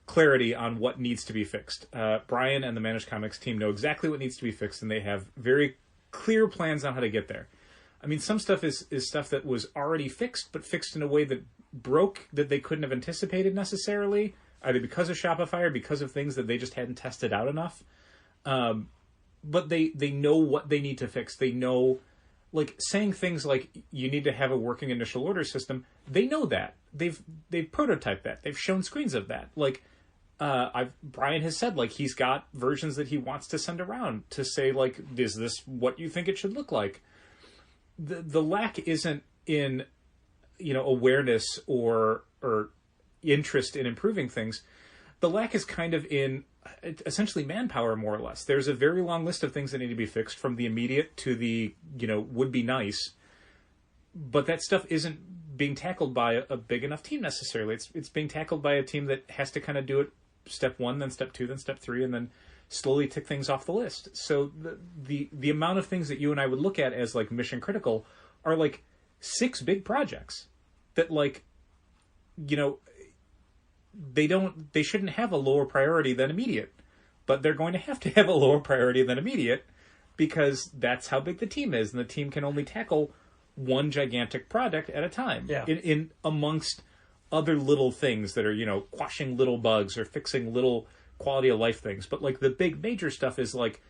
clarity on what needs to be fixed. Brian and the Managed Comics team know exactly what needs to be fixed, and they have very clear plans on how to get there. I mean, some stuff is stuff that was already fixed, but fixed in a way that broke, that they couldn't have anticipated necessarily, either because of Shopify or because of things that they just hadn't tested out enough. But they know what they need to fix. They know, like, saying things like, you need to have a working initial order system, they know that. They've prototyped that. They've shown screens of that. Like, Brian has said, like, he's got versions that he wants to send around to say, like, is this what you think it should look like? The lack isn't in, awareness or interest in improving things. The lack is kind of in essentially manpower, more or less. There's a very long list of things that need to be fixed, from the immediate to the, would be nice. But that stuff isn't being tackled by a big enough team necessarily. It's being tackled by a team that has to kind of do it step 1, then step 2, then step 3, and then slowly tick things off the list. So the amount of things that you and I would look at as, like, mission critical are, like, 6 big projects that, like, they shouldn't have a lower priority than immediate, but they're going to have a lower priority than immediate because that's how big the team is, and the team can only tackle one gigantic project at a time. Yeah. In amongst other little things that are, quashing little bugs or fixing little quality of life things. But, like, the big major stuff is, like,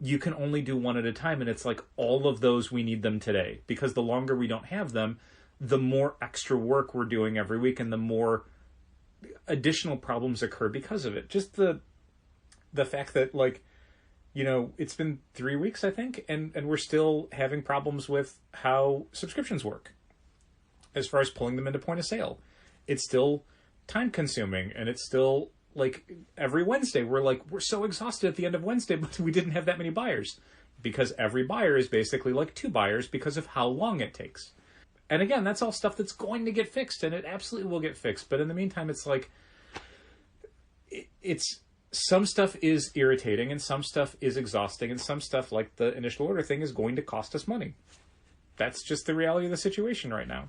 you can only do one at a time, and it's like, all of those, we need them today, because the longer we don't have them, the more extra work we're doing every week, and the more additional problems occur because of it. Just the fact that, like, it's been 3 weeks, I think, and we're still having problems with how subscriptions work as far as pulling them into point of sale. It's still time consuming, and it's still, like, every Wednesday we're so exhausted at the end of Wednesday, but we didn't have that many buyers, because every buyer is basically like 2 buyers because of how long it takes. And again, that's all stuff that's going to get fixed, and it absolutely will get fixed. But in the meantime, it's like, it's some stuff is irritating, and some stuff is exhausting, and some stuff, like the initial order thing, is going to cost us money. That's just the reality of the situation right now.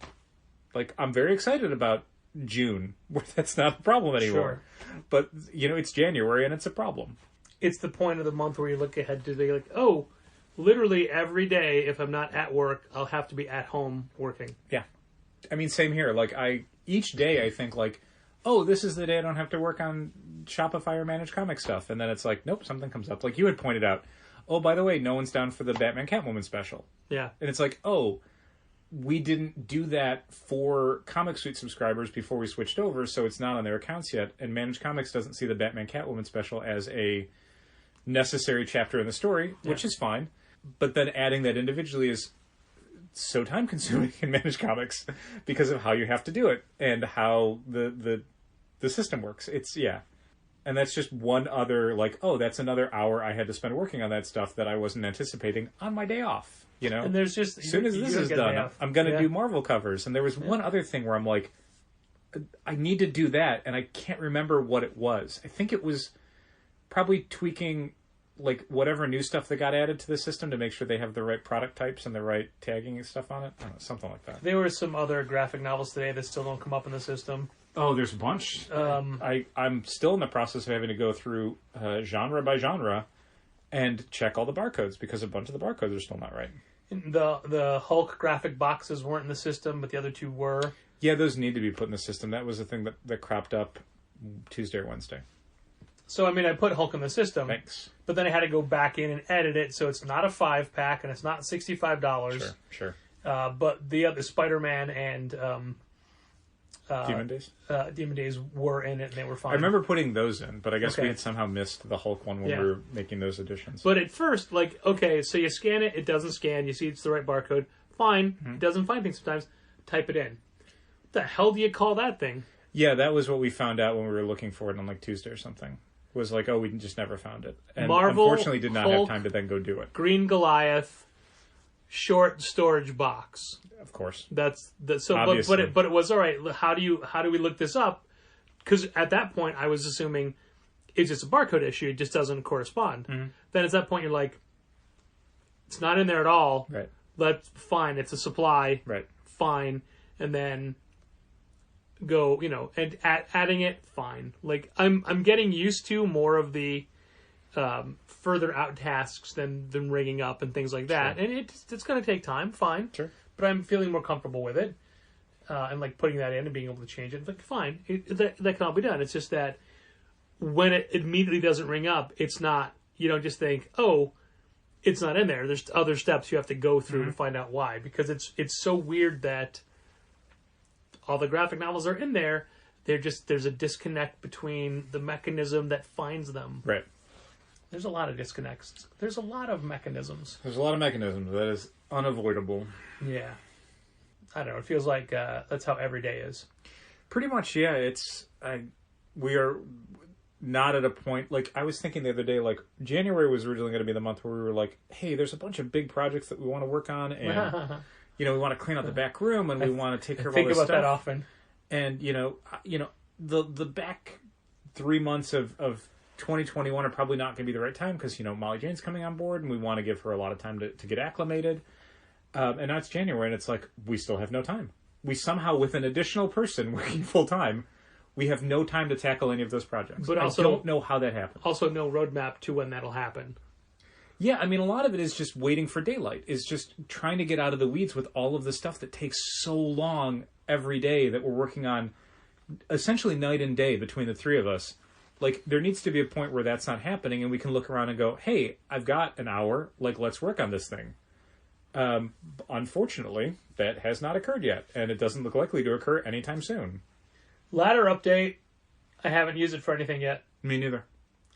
Like, I'm very excited about June, where that's not a problem anymore. Sure. But, it's January, and it's a problem. It's the point of the month where you look ahead to the, like, oh, literally every day, if I'm not at work, I'll have to be at home working. Yeah. I mean, same here. Like, each day I think, like, oh, this is the day I don't have to work on Shopify or Managed Comic stuff. And then it's like, nope, something comes up. Like you had pointed out, oh, by the way, no one's down for the Batman Catwoman special. Yeah. And it's like, oh, we didn't do that for Comic Suite subscribers before we switched over, so it's not on their accounts yet. And Managed Comics doesn't see the Batman Catwoman special as a necessary chapter in the story, which is fine. But then adding that individually is so time-consuming in Managed Comics because of how you have to do it and how the system works. And that's just one other, like, oh, that's another hour I had to spend working on that stuff that I wasn't anticipating on my day off. And there's just... As soon as this is done, I'm going to do Marvel covers. And there was one other thing where I'm like, I need to do that, and I can't remember what it was. I think it was probably tweaking, like, whatever new stuff that got added to the system to make sure they have the right product types and the right tagging and stuff on it. I don't know, something like that. There were some other graphic novels today that still don't come up in the system. Oh, there's a bunch. I'm still in the process of having to go through genre by genre and check all the barcodes because a bunch of the barcodes are still not right. The Hulk graphic boxes weren't in the system, but the other 2 were. Yeah, those need to be put in the system. That was the thing that cropped up Tuesday or Wednesday. So, I mean, I put Hulk in the system. Thanks. But then I had to go back in and edit it, so it's not a 5-pack, and it's not $65. Sure. But the other Spider-Man and Demon Days? Demon Days were in it, and they were fine. I remember putting those in, but I guess we had somehow missed the Hulk one when we were making those additions. But at first, like, okay, so you scan it, it doesn't scan, you see it's the right barcode, Fine. It doesn't find things sometimes. Type it in. What the hell do you call that thing? Yeah, that was what we found out when we were looking for it on like Tuesday or something. Was like, oh, we just never found it. And Marvel, unfortunately did not Hulk, have time to then go do it. Green Goliath, short storage box. Of course. That's so. Obviously. But it was all right. How do we look this up? Because at that point, I was assuming it's just a barcode issue. It just doesn't correspond. Then at that point, you're like, it's not in there at all. Right. That's fine. It's a supply. Right. Fine. And then go, and adding it, fine. Like I'm getting used to more of the further out tasks than ringing up and things like that. Sure. And it's going to take time. Fine. Sure. But I'm feeling more comfortable with it. And like putting that in and being able to change it. It's like, fine. That can all be done. It's just that when it immediately doesn't ring up, it's not, you don't just think, oh, it's not in there. There's other steps you have to go through to find out why. Because it's so weird that all the graphic novels are in there. There's a disconnect between the mechanism that finds them. Right. There's a lot of disconnects. There's a lot of mechanisms. There's a lot of mechanisms. That is unavoidable. Yeah. I don't know. It feels like that's how every day is. Pretty much, yeah. We are not at a point, like, I was thinking the other day, like, January was originally going to be the month where we were like, hey, there's a bunch of big projects that we want to work on, and, we want to clean out the back room, and we want to take care of all this stuff. Think about that often. And, the back 3 months of 2021 are probably not going to be the right time, because, Molly Jane's coming on board, and we want to give her a lot of time to get acclimated. And now it's January, and it's like, we still have no time. We somehow, with an additional person working full-time, we have no time to tackle any of those projects. But also, I don't know how that happens. Also, no roadmap to when that'll happen. Yeah, I mean, a lot of it is just waiting for daylight. Is just trying to get out of the weeds with all of the stuff that takes so long every day that we're working on, essentially night and day between the three of us. Like, there needs to be a point where that's not happening, and we can look around and go, hey, I've got an hour. Like, let's work on this thing. Unfortunately, that has not occurred yet, and it doesn't look likely to occur anytime soon. Ladder update. I haven't used it for anything yet. Me neither.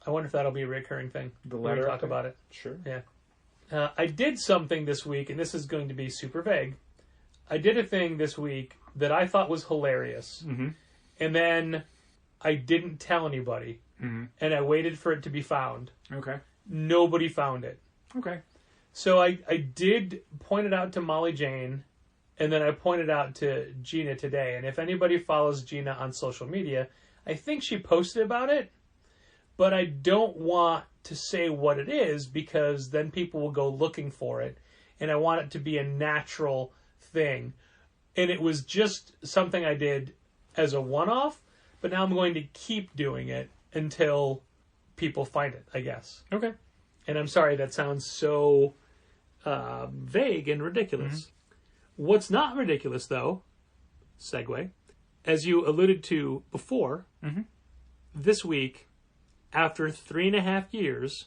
I wonder if that'll be a recurring thing. The ladder talk about it. Sure. Yeah. I did something this week, and this is going to be super vague. I did a thing this week that I thought was hilarious. Mm-hmm. And then I didn't tell anybody. Mm-hmm. And I waited for it to be found. Okay. Nobody found it. Okay. So I did point it out to Molly Jane, and then I pointed out to Gina today. And if anybody follows Gina on social media, I think she posted about it. But I don't want to say what it is, because then people will go looking for it. And I want it to be a natural thing. And it was just something I did as a one-off, but now I'm going to keep doing it until people find it, I guess. Okay. And I'm sorry, that sounds so vague and ridiculous. Mm-hmm. What's not ridiculous, though, segue, as you alluded to before, mm-hmm. this week, after 3.5 years,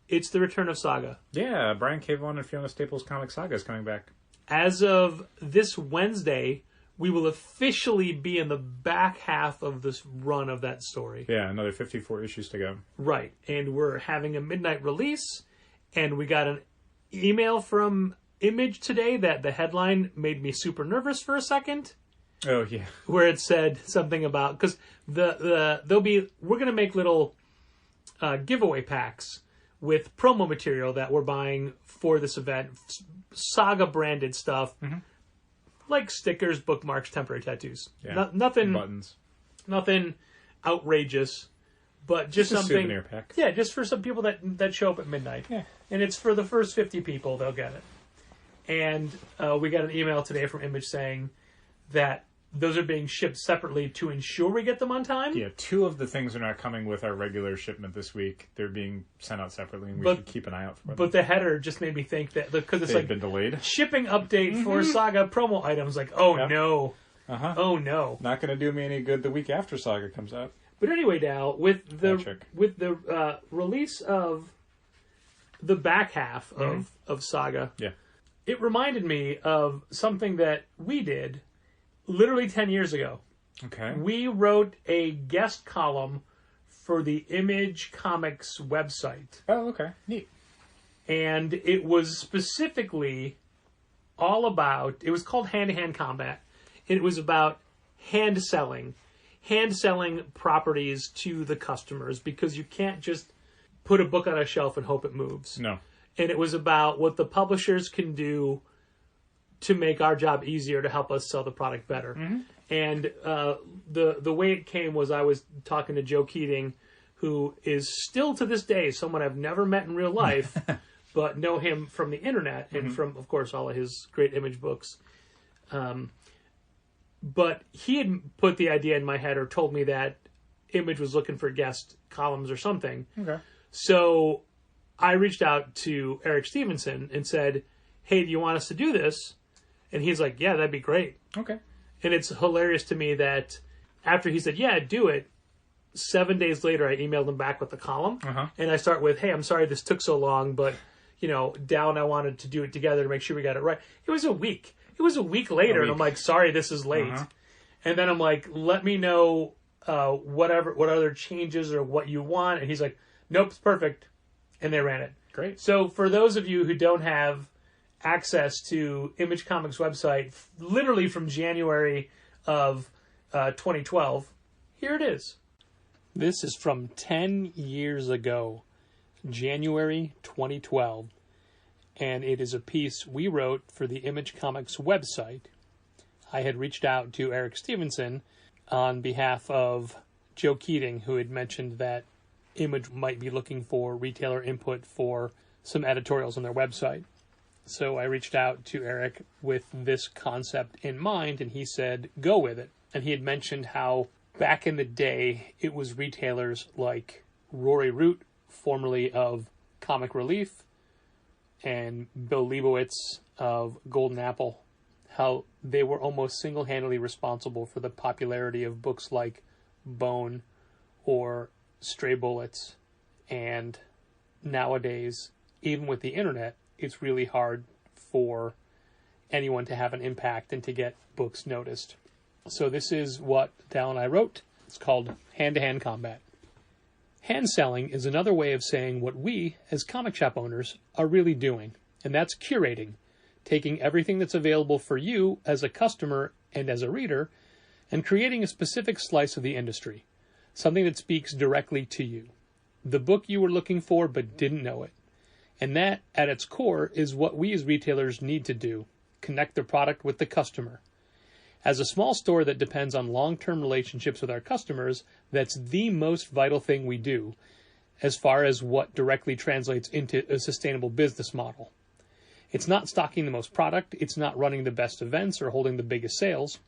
it's the return of Saga. Yeah, Brian K. Vaughan and Fiona Staples' comic Saga is coming back. As of this Wednesday, we will officially be in the back half of this run of that story. Yeah, another 54 issues to go. Right, and we're having a midnight release, and we got an email from Image today that the headline made me super nervous for a second. Oh, yeah. Where it said something about, because we're going to make little giveaway packs with promo material that we're buying for this event, Saga branded stuff, mm-hmm. like stickers, bookmarks, temporary tattoos. Yeah. Nothing buttons. Nothing outrageous, but just something. A souvenir pack. Yeah, just for some people that show up at midnight. Yeah. And it's for the first 50 people, they'll get it. And we got an email today from Image saying that those are being shipped separately to ensure we get them on time. Yeah, 2 of the things are not coming with our regular shipment this week. They're being sent out separately, and we should keep an eye out for them. But the header just made me think that, because it's They've been delayed. Shipping update mm-hmm. for Saga promo items. Like, oh no. Uh-huh. Oh no. Not going to do me any good the week after Saga comes out. But anyway, Dal, with the release of the back half of Saga, yeah. it reminded me of something that we did literally 10 years ago. Okay. We wrote a guest column for the Image Comics website. Oh, okay. Neat. And it was specifically all about, it was called Hand-to-Hand Combat, and it was about hand selling properties to the customers, because you can't just put a book on a shelf and hope it moves. No. And it was about what the publishers can do to make our job easier to help us sell the product better. Mm-hmm. And the way it came was I was talking to Joe Keating, who is still to this day someone I've never met in real life, but know him from the internet and from, of course, all of his great Image books. But he had put the idea in my head, or told me that Image was looking for guest columns or something. Okay. So I reached out to Eric Stevenson and said, hey, do you want us to do this? And he's like, yeah, that'd be great. Okay. And it's hilarious to me that after he said, yeah, do it, 7 days later, I emailed him back with the column. Uh-huh. And I start with, hey, I'm sorry this took so long, but, Dal and I wanted to do it together to make sure we got it right. It was a week. It was a week later, and I'm like, sorry, this is late. Uh-huh. And then I'm like, let me know what other changes or what you want. And he's like, nope, it's perfect. And they ran it. Great. So for those of you who don't have access to Image Comics website, literally from January of 2012, here it is. This is from 10 years ago, January 2012, and it is a piece we wrote for the Image Comics website. I had reached out to Eric Stevenson on behalf of Joe Keating, who had mentioned that Image might be looking for retailer input for some editorials on their website. So I reached out to Eric with this concept in mind, and he said, go with it. And he had mentioned how back in the day, it was retailers like Rory Root, formerly of Comic Relief, and Bill Leibowitz of Golden Apple, how they were almost single-handedly responsible for the popularity of books like Bone or Stray Bullets. And nowadays, even with the internet, it's really hard for anyone to have an impact and to get books noticed. So this is what Dal and I wrote. It's called Hand-to-Hand Combat. Hand selling is another way of saying what we, as comic shop owners, are really doing, and that's curating, taking everything that's available for you as a customer and as a reader, and creating a specific slice of the industry, something that speaks directly to you, the book you were looking for but didn't know it. And that, at its core, is what we as retailers need to do, connect the product with the customer. As a small store that depends on long-term relationships with our customers, that's the most vital thing we do, as far as what directly translates into a sustainable business model. It's not stocking the most product, it's not running the best events or holding the biggest sales.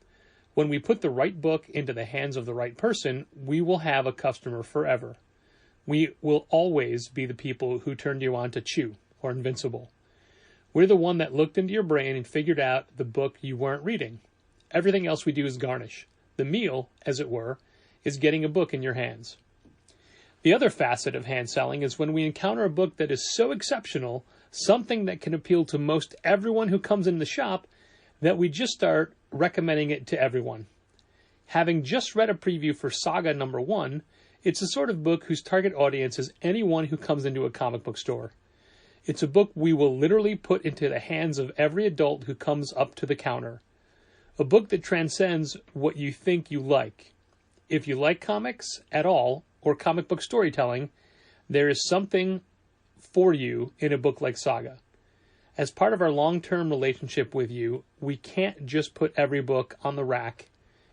When we put the right book into the hands of the right person, we will have a customer forever. We will always be the people who turned you on to Chew or Invincible. We're the one that looked into your brain and figured out the book you weren't reading. Everything else we do is garnish. The meal, as it were, is getting a book in your hands. The other facet of hand selling is when we encounter a book that is so exceptional, something that can appeal to most everyone who comes in the shop, that we just start recommending it to everyone. Having just read a preview for SAGA #1, it's the sort of book whose target audience is anyone who comes into a comic book store. It's a book we will literally put into the hands of every adult who comes up to the counter. A book that transcends what you think you like. If you like comics at all, or comic book storytelling, there is something for you in a book like SAGA. As part of our long-term relationship with you, we can't just put every book on the rack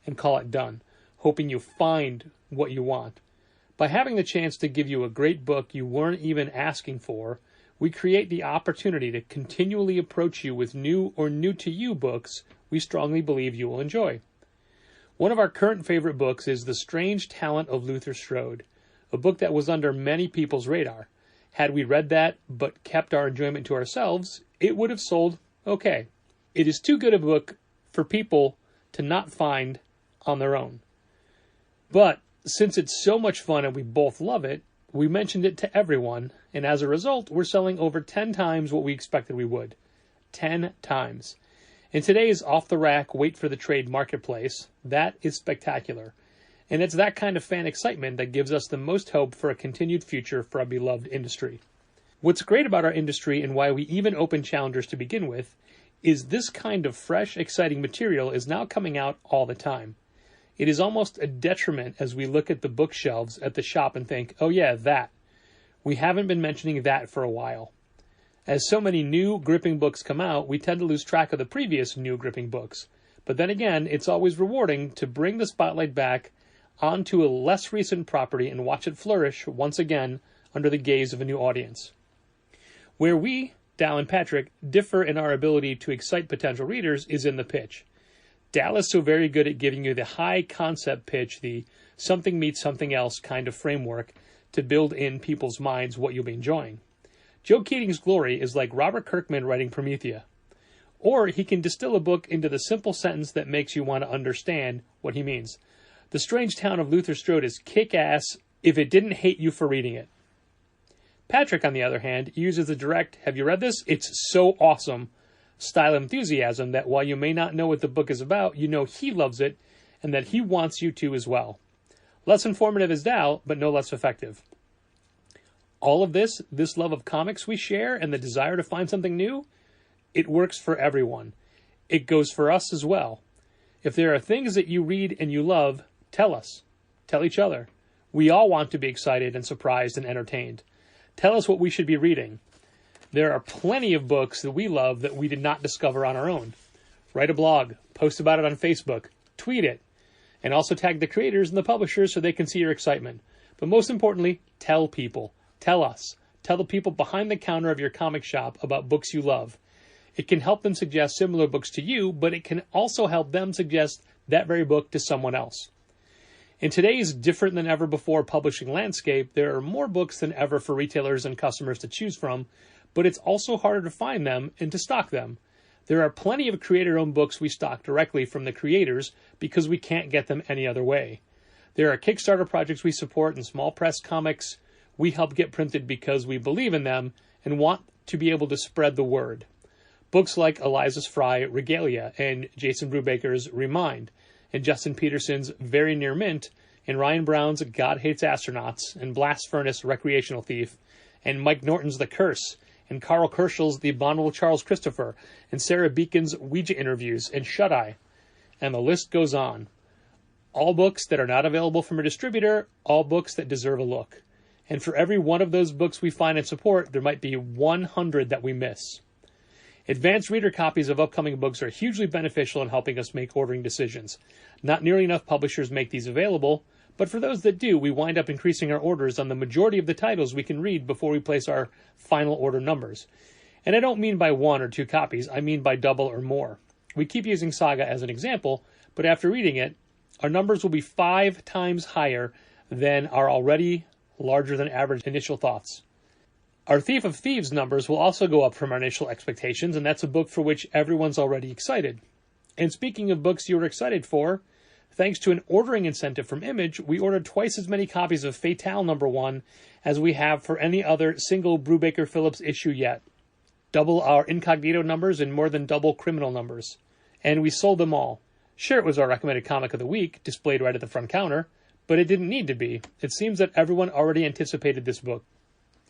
and call it done, hoping you find what you want. By having the chance to give you a great book you weren't even asking for, we create the opportunity to continually approach you with new or new-to-you books we strongly believe you will enjoy. One of our current favorite books is The Strange Talent of Luther Strode, a book that was under many people's radar. Had we read that but kept our enjoyment to ourselves, it would have sold okay. It is too good a book for people to not find on their own. But since it's so much fun and we both love it, we mentioned it to everyone, and as a result, we're selling over 10 times what we expected we would. 10 times. In today's off-the-rack, wait-for-the-trade marketplace, that is spectacular. And it's that kind of fan excitement that gives us the most hope for a continued future for our beloved industry. What's great about our industry and why we even opened Challengers to begin with is this kind of fresh, exciting material is now coming out all the time. It is almost a detriment as we look at the bookshelves at the shop and think, oh yeah, that. We haven't been mentioning that for a while. As so many new gripping books come out, we tend to lose track of the previous new gripping books. But then again, it's always rewarding to bring the spotlight back onto a less recent property and watch it flourish once again under the gaze of a new audience. Where we, Dal and Patrick, differ in our ability to excite potential readers is in the pitch. Dal is so very good at giving you the high concept pitch, the something meets something else kind of framework to build in people's minds what you'll be enjoying. Joe Keating's glory is like Robert Kirkman writing Promethea. Or he can distill a book into the simple sentence that makes you want to understand what he means. The Strange Town of Luther Strode is kick-ass if it didn't hate you for reading it. Patrick, on the other hand, uses the direct, have you read this? It's so awesome style enthusiasm that while you may not know what the book is about, you know he loves it and that he wants you to as well. Less informative as Dal, but no less effective. All of this love of comics we share and the desire to find something new, it works for everyone. It goes for us as well. If there are things that you read and you love, tell us. Tell each other. We all want to be excited and surprised and entertained. Tell us what we should be reading. There are plenty of books that we love that we did not discover on our own. Write a blog, post about it on Facebook, tweet it, and also tag the creators and the publishers so they can see your excitement. But most importantly, tell people. Tell us. Tell the people behind the counter of your comic shop about books you love. It can help them suggest similar books to you, but it can also help them suggest that very book to someone else. In today's different than ever before publishing landscape, there are more books than ever for retailers and customers to choose from, but it's also harder to find them and to stock them. There are plenty of creator-owned books we stock directly from the creators because we can't get them any other way. There are Kickstarter projects we support and small press comics we help get printed because we believe in them and want to be able to spread the word. Books like Eliza's Fry Regalia and Jason Brubaker's Remind, and Justin Peterson's Very Near Mint, and Ryan Brown's God Hates Astronauts, and Blast Furnace Recreational Thief, and Mike Norton's The Curse, and Carl Kerschel's The Abominable Charles Christopher, and Sarah Beacon's Ouija Interviews, and Shut Eye. And the list goes on. All books that are not available from a distributor, all books that deserve a look. And for every one of those books we find and support, there might be 100 that we miss. Advanced reader copies of upcoming books are hugely beneficial in helping us make ordering decisions. Not nearly enough publishers make these available, but for those that do, we wind up increasing our orders on the majority of the titles we can read before we place our final order numbers. And I don't mean by 1 or 2 copies, I mean by double or more. We keep using Saga as an example, but after reading it, our numbers will be 5 times higher than our already larger than average initial thoughts. Our Thief of Thieves numbers will also go up from our initial expectations, and that's a book for which everyone's already excited. And speaking of books you were excited for, thanks to an ordering incentive from Image, we ordered twice as many copies of Fatale #1 as we have for any other single Brubaker Phillips issue yet. Double our Incognito numbers and more than double Criminal numbers. And we sold them all. Sure, it was our recommended comic of the week, displayed right at the front counter, but it didn't need to be. It seems that everyone already anticipated this book.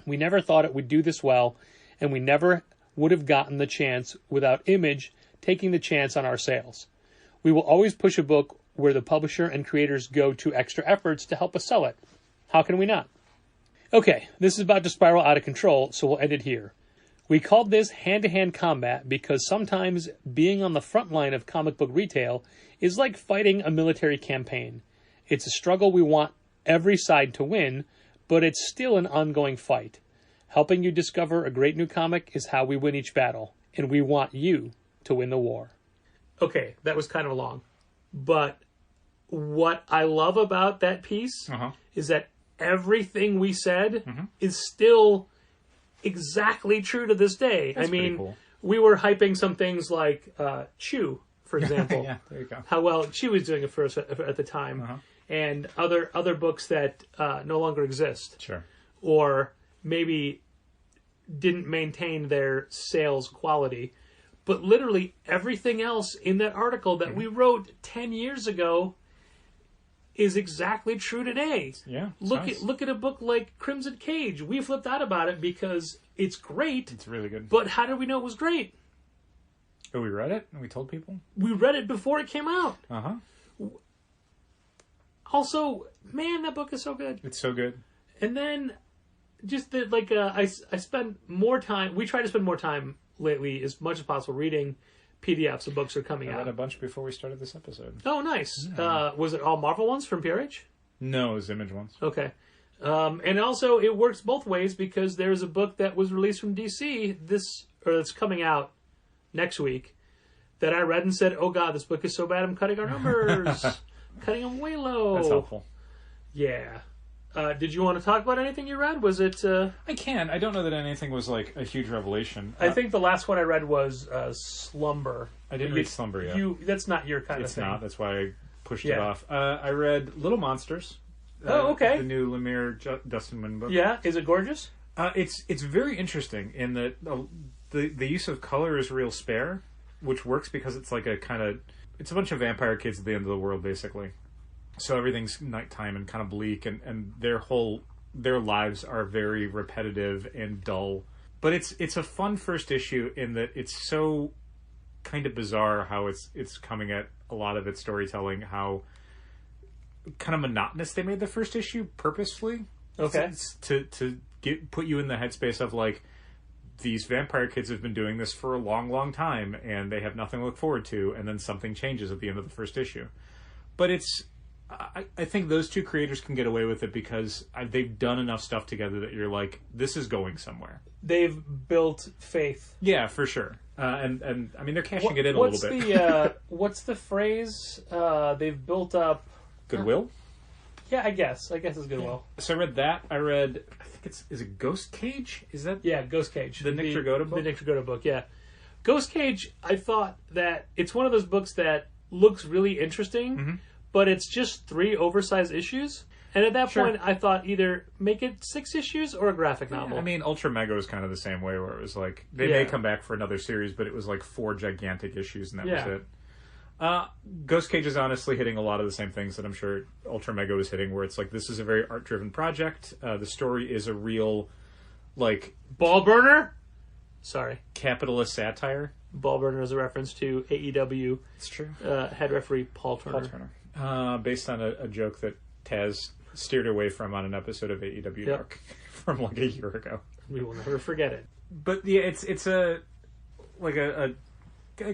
We never thought it would do this well, and we never would have gotten the chance without Image taking the chance on our sales. We will always push a book where the publisher and creators go to extra efforts to help us sell it. How can we not? Okay, this is about to spiral out of control, so we'll end it here. We called this hand-to-hand combat because sometimes being on the front line of comic book retail is like fighting a military campaign. It's a struggle we want every side to win, but it's still an ongoing fight. Helping you discover a great new comic is how we win each battle, and we want you to win the war. Okay, that was kind of long. But what I love about that piece is that everything we said is still exactly true to this day. That's I mean, cool. We were hyping some things like Chew, for example. Yeah, there you go. How well Chew was doing it for us at the time. And other books that no longer exist. Sure. Or maybe didn't maintain their sales quality. But literally everything else in that article that we wrote 10 years ago is exactly true today. Yeah. Look at a book like Crimson Cage. We flipped out about it because it's great. It's really good. But how did we know it was great? Oh, we read it and we told people? We read it before it came out. Uh-huh. Also, man, that book is so good. It's so good. And then, just that, like, I spend more time... We try to spend more time lately, as much as possible, reading PDFs of books that are coming I out. read a bunch before we started this episode. Oh, nice. Yeah. Was it all Marvel ones from PRH? No, it was Image ones. Okay. And also, it works both ways, because there's a book that was released from DC that's coming out next week, that I read and said, oh god, this book is so bad, I'm cutting our numbers. Cutting them way low. That's helpful. Yeah. Did you want to talk about anything you read? Was it... I can. I don't know that anything was like a huge revelation. I think the last one I read was Slumber. I didn't read Slumber yet. That's not your kind of It's thing. not. That's why I pushed it off. I read Little Monsters. Oh, okay. The new Lemire Dustin Nguyen book. Yeah. Is it gorgeous? It's very interesting in that the use of color is real spare, which works because it's like it's a bunch of vampire kids at the end of the world, basically. So everything's nighttime and kind of bleak, and their lives are very repetitive and dull. But it's a fun first issue in that it's so kind of bizarre how it's coming at a lot of its storytelling, how kind of monotonous they made the first issue purposefully. Okay. To put you in the headspace of like, these vampire kids have been doing this for a long, long time, and they have nothing to look forward to, and then something changes at the end of the first issue. But I think those two creators can get away with it because they've done enough stuff together that you're like, this is going somewhere. They've built faith. Yeah, for sure. And I mean, they're cashing it in a little bit. What's the phrase? They've built up... Goodwill? Yeah, I guess it's goodwill. So I read that. I think is it Ghost Cage? Is that? Yeah, Ghost Cage. The Nick Dragotta book? The Nick Dragotta book, yeah. Ghost Cage, I thought that it's one of those books that looks really interesting, but it's just 3 oversized issues. And at that point, I thought either make it 6 issues or a graphic novel. Yeah, I mean, Ultra Mega was kind of the same way, where it was like, they may come back for another series, but it was like 4 gigantic issues, and that was it. Ghost Cage is honestly hitting a lot of the same things that I'm sure Ultra Mega was hitting, where it's like, this is a very art-driven project. The story is a real, like... Ball burner? Sorry. Capitalist satire. Ball burner is a reference to AEW. It's true. Head referee Paul Turner. Based on a joke that Taz steered away from on an episode of AEW Dark from like a year ago. We will never forget it. But yeah, it's a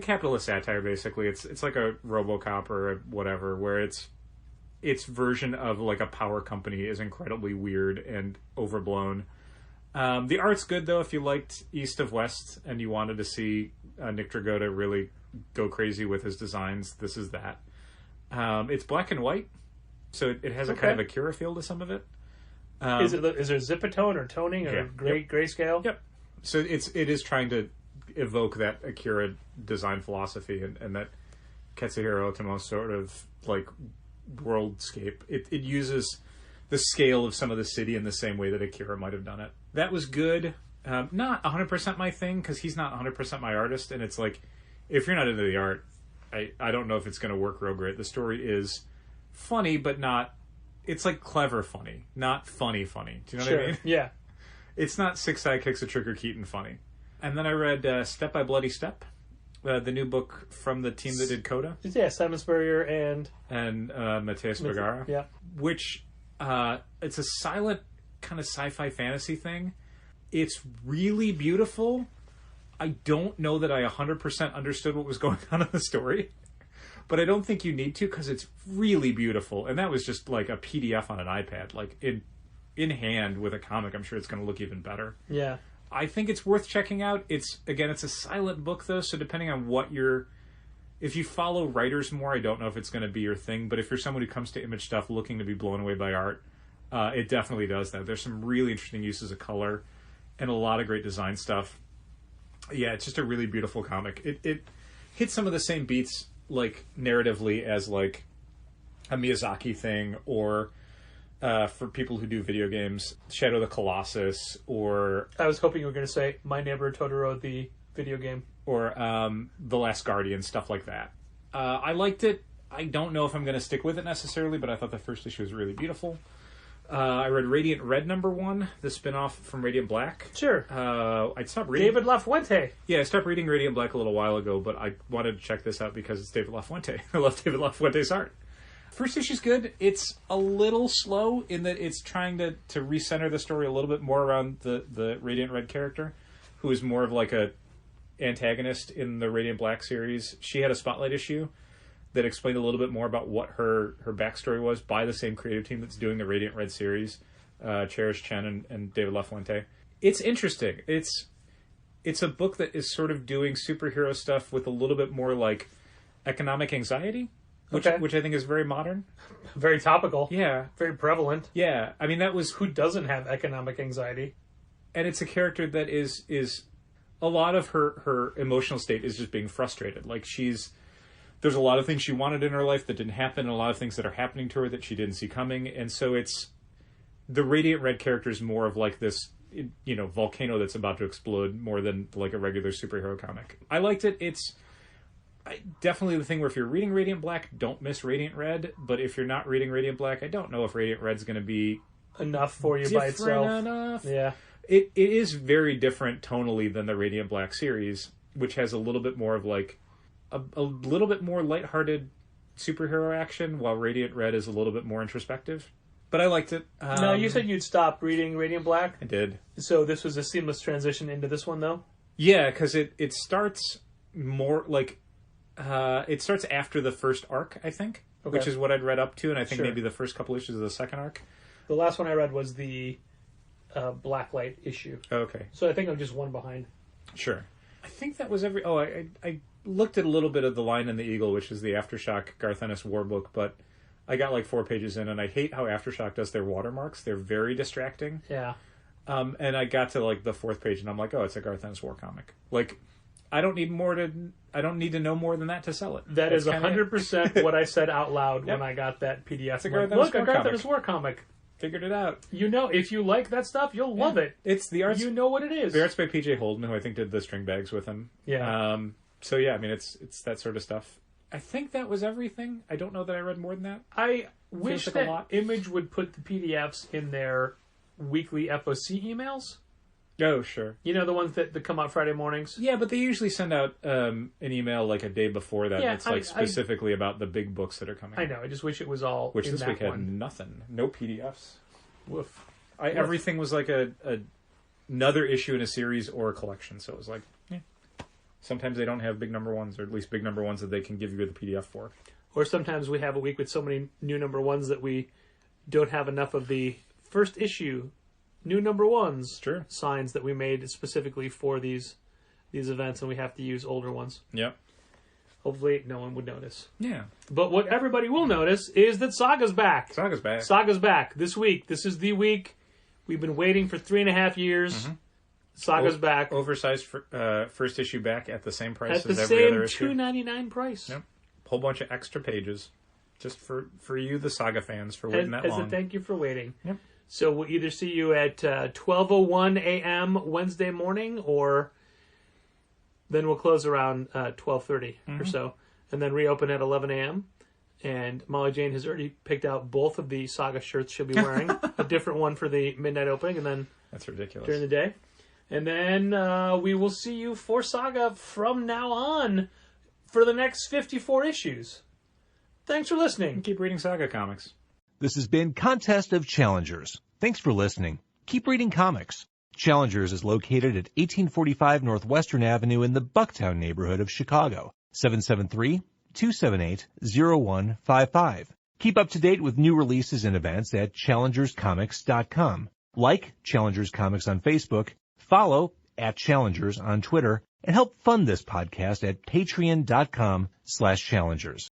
capitalist satire, basically. It's like a RoboCop or a whatever, where its version of like a power company is incredibly weird and overblown. The art's good though. If you liked East of West and you wanted to see Nick Dragotta really go crazy with his designs, this is that. It's black and white, so it has a kind of Akira feel to some of it. Is there zipatone or toning or grayscale? Yep. So it is trying to evoke that Akira design philosophy and that Katsuhiro Otomo's sort of like worldscape. It uses the scale of some of the city in the same way that Akira might have done it. That was good. Not 100% my thing, because he's not 100% my artist, and it's like, if you're not into the art, I don't know if it's going to work real great. The story is funny, but not... It's like clever funny, not funny. Do you know what I mean? Yeah. It's not Six Sidekicks of Trigger Keaton funny. And then I read Step by Bloody Step, the new book from the team that did Coda. Yeah, Simon Spurrier and Mateus Vergara. Yeah. Which, it's a silent kind of sci-fi fantasy thing. It's really beautiful. I don't know that I 100% understood what was going on in the story, but I don't think you need to, because it's really beautiful. And that was just like a PDF on an iPad, like in hand with a comic. I'm sure it's going to look even better. Yeah. I think it's worth checking out. It's a silent book though, so depending on what if you follow writers more, I don't know if it's going to be your thing, but if you're someone who comes to Image stuff looking to be blown away by art, it definitely does that. There's some really interesting uses of color and a lot of great design stuff. Yeah, it's just a really beautiful comic. It hits some of the same beats, like, narratively as, like, a Miyazaki thing, or for people who do video games, Shadow of the Colossus, or... I was hoping you were going to say My Neighbor Totoro, the video game. Or The Last Guardian, stuff like that. I liked it. I don't know if I'm going to stick with it necessarily, but I thought the first issue was really beautiful. I read Radiant Red #1, the spin-off from Radiant Black. Sure. I stopped reading... David LaFuente. Yeah, I stopped reading Radiant Black a little while ago, but I wanted to check this out because it's David LaFuente. I love David LaFuente's art. First issue's good. It's a little slow in that it's trying to recenter the story a little bit more around the Radiant Red character, who is more of like a antagonist in the Radiant Black series. She had a spotlight issue that explained a little bit more about what her backstory was by the same creative team that's doing the Radiant Red series, Cherish Chen and David LaFuente. It's interesting. It's a book that is sort of doing superhero stuff with a little bit more like economic anxiety, which I think is very modern. Very topical. Yeah. Very prevalent. Yeah. I mean, that was... Who doesn't have economic anxiety? And it's a character that is a lot of her emotional state is just being frustrated. Like there's a lot of things she wanted in her life that didn't happen, and a lot of things that are happening to her that she didn't see coming. And so the Radiant Red character is more of like this, volcano that's about to explode more than like a regular superhero comic. I liked it. It's definitely the thing where if you're reading Radiant Black, don't miss Radiant Red. But if you're not reading Radiant Black, I don't know if Radiant Red's going to be enough for you by itself. Enough. Yeah. It is very different tonally than the Radiant Black series, which has a little bit more of like a little bit more lighthearted superhero action, while Radiant Red is a little bit more introspective. But I liked it. No, you said you'd stop reading Radiant Black? I did. So this was a seamless transition into this one, though? Yeah, because it starts more like... it starts after the first arc, I think, which is what I'd read up to, and I think maybe the first couple issues of the second arc. The last one I read was the Blacklight issue. Okay. So I think I'm just one behind. Sure. I think that was every... Oh, I looked at a little bit of The Lion and the Eagle, which is the Aftershock Garth Ennis war book, but I got like 4 pages in, and I hate how Aftershock does their watermarks. They're very distracting. Yeah. And I got to like the 4th page, and I'm like, oh, it's a Garth Ennis war comic. Like, I don't need to know more than that to sell it. That's is 100% what I said out loud when I got that PDF. It's a Garth Ennis war comic. Figured it out. If you like that stuff, you'll love it. It's the arts. You know what it is. The art's by PJ Holden, who I think did the string bags with him. Yeah. So yeah, I mean, it's that sort of stuff. I think that was everything. I don't know that I read more than that. I wish that Image would put the PDFs in their weekly FOC emails. Oh, sure. You know, the ones that come out Friday mornings? Yeah, but they usually send out an email like a day before that that's like specifically about the big books that are coming. I know. I just wish it was all Which in this that week had one. nothing. No PDFs. Woof. Everything was like another issue in a series or a collection, so it was like, sometimes they don't have big number ones, or at least big number ones that they can give you the PDF for. Or sometimes we have a week with so many new number ones that we don't have enough of the first issue new number ones signs that we made specifically for these events, and we have to use older ones. Yep. Hopefully no one would notice. Yeah. But what everybody will notice is that Saga's back. Saga's back. Saga's back this week. This is the week we've been waiting for 3.5 years. Mm-hmm. Saga's back. Oversized first issue back at the same price as every other issue. At the same $2.99 price. Yep. Whole bunch of extra pages. Just for you, the Saga fans, for waiting that long. As a thank you for waiting. Yep. So we'll either see you at 12:01 a.m. Wednesday morning, or then we'll close around 12:30 or so, and then reopen at 11 a.m. And Molly Jane has already picked out both of the Saga shirts she'll be wearing, a different one for the midnight opening, and then that's ridiculous during the day. And then we will see you for Saga from now on for the next 54 issues. Thanks for listening. Keep reading Saga comics. This has been Contest of Challengers. Thanks for listening. Keep reading comics. Challengers is located at 1845 Northwestern Avenue in the Bucktown neighborhood of Chicago. 773-278-0155. Keep up to date with new releases and events at challengerscomics.com. Like Challengers Comics on Facebook, follow @Challengers on Twitter, and help fund this podcast at patreon.com/challengers.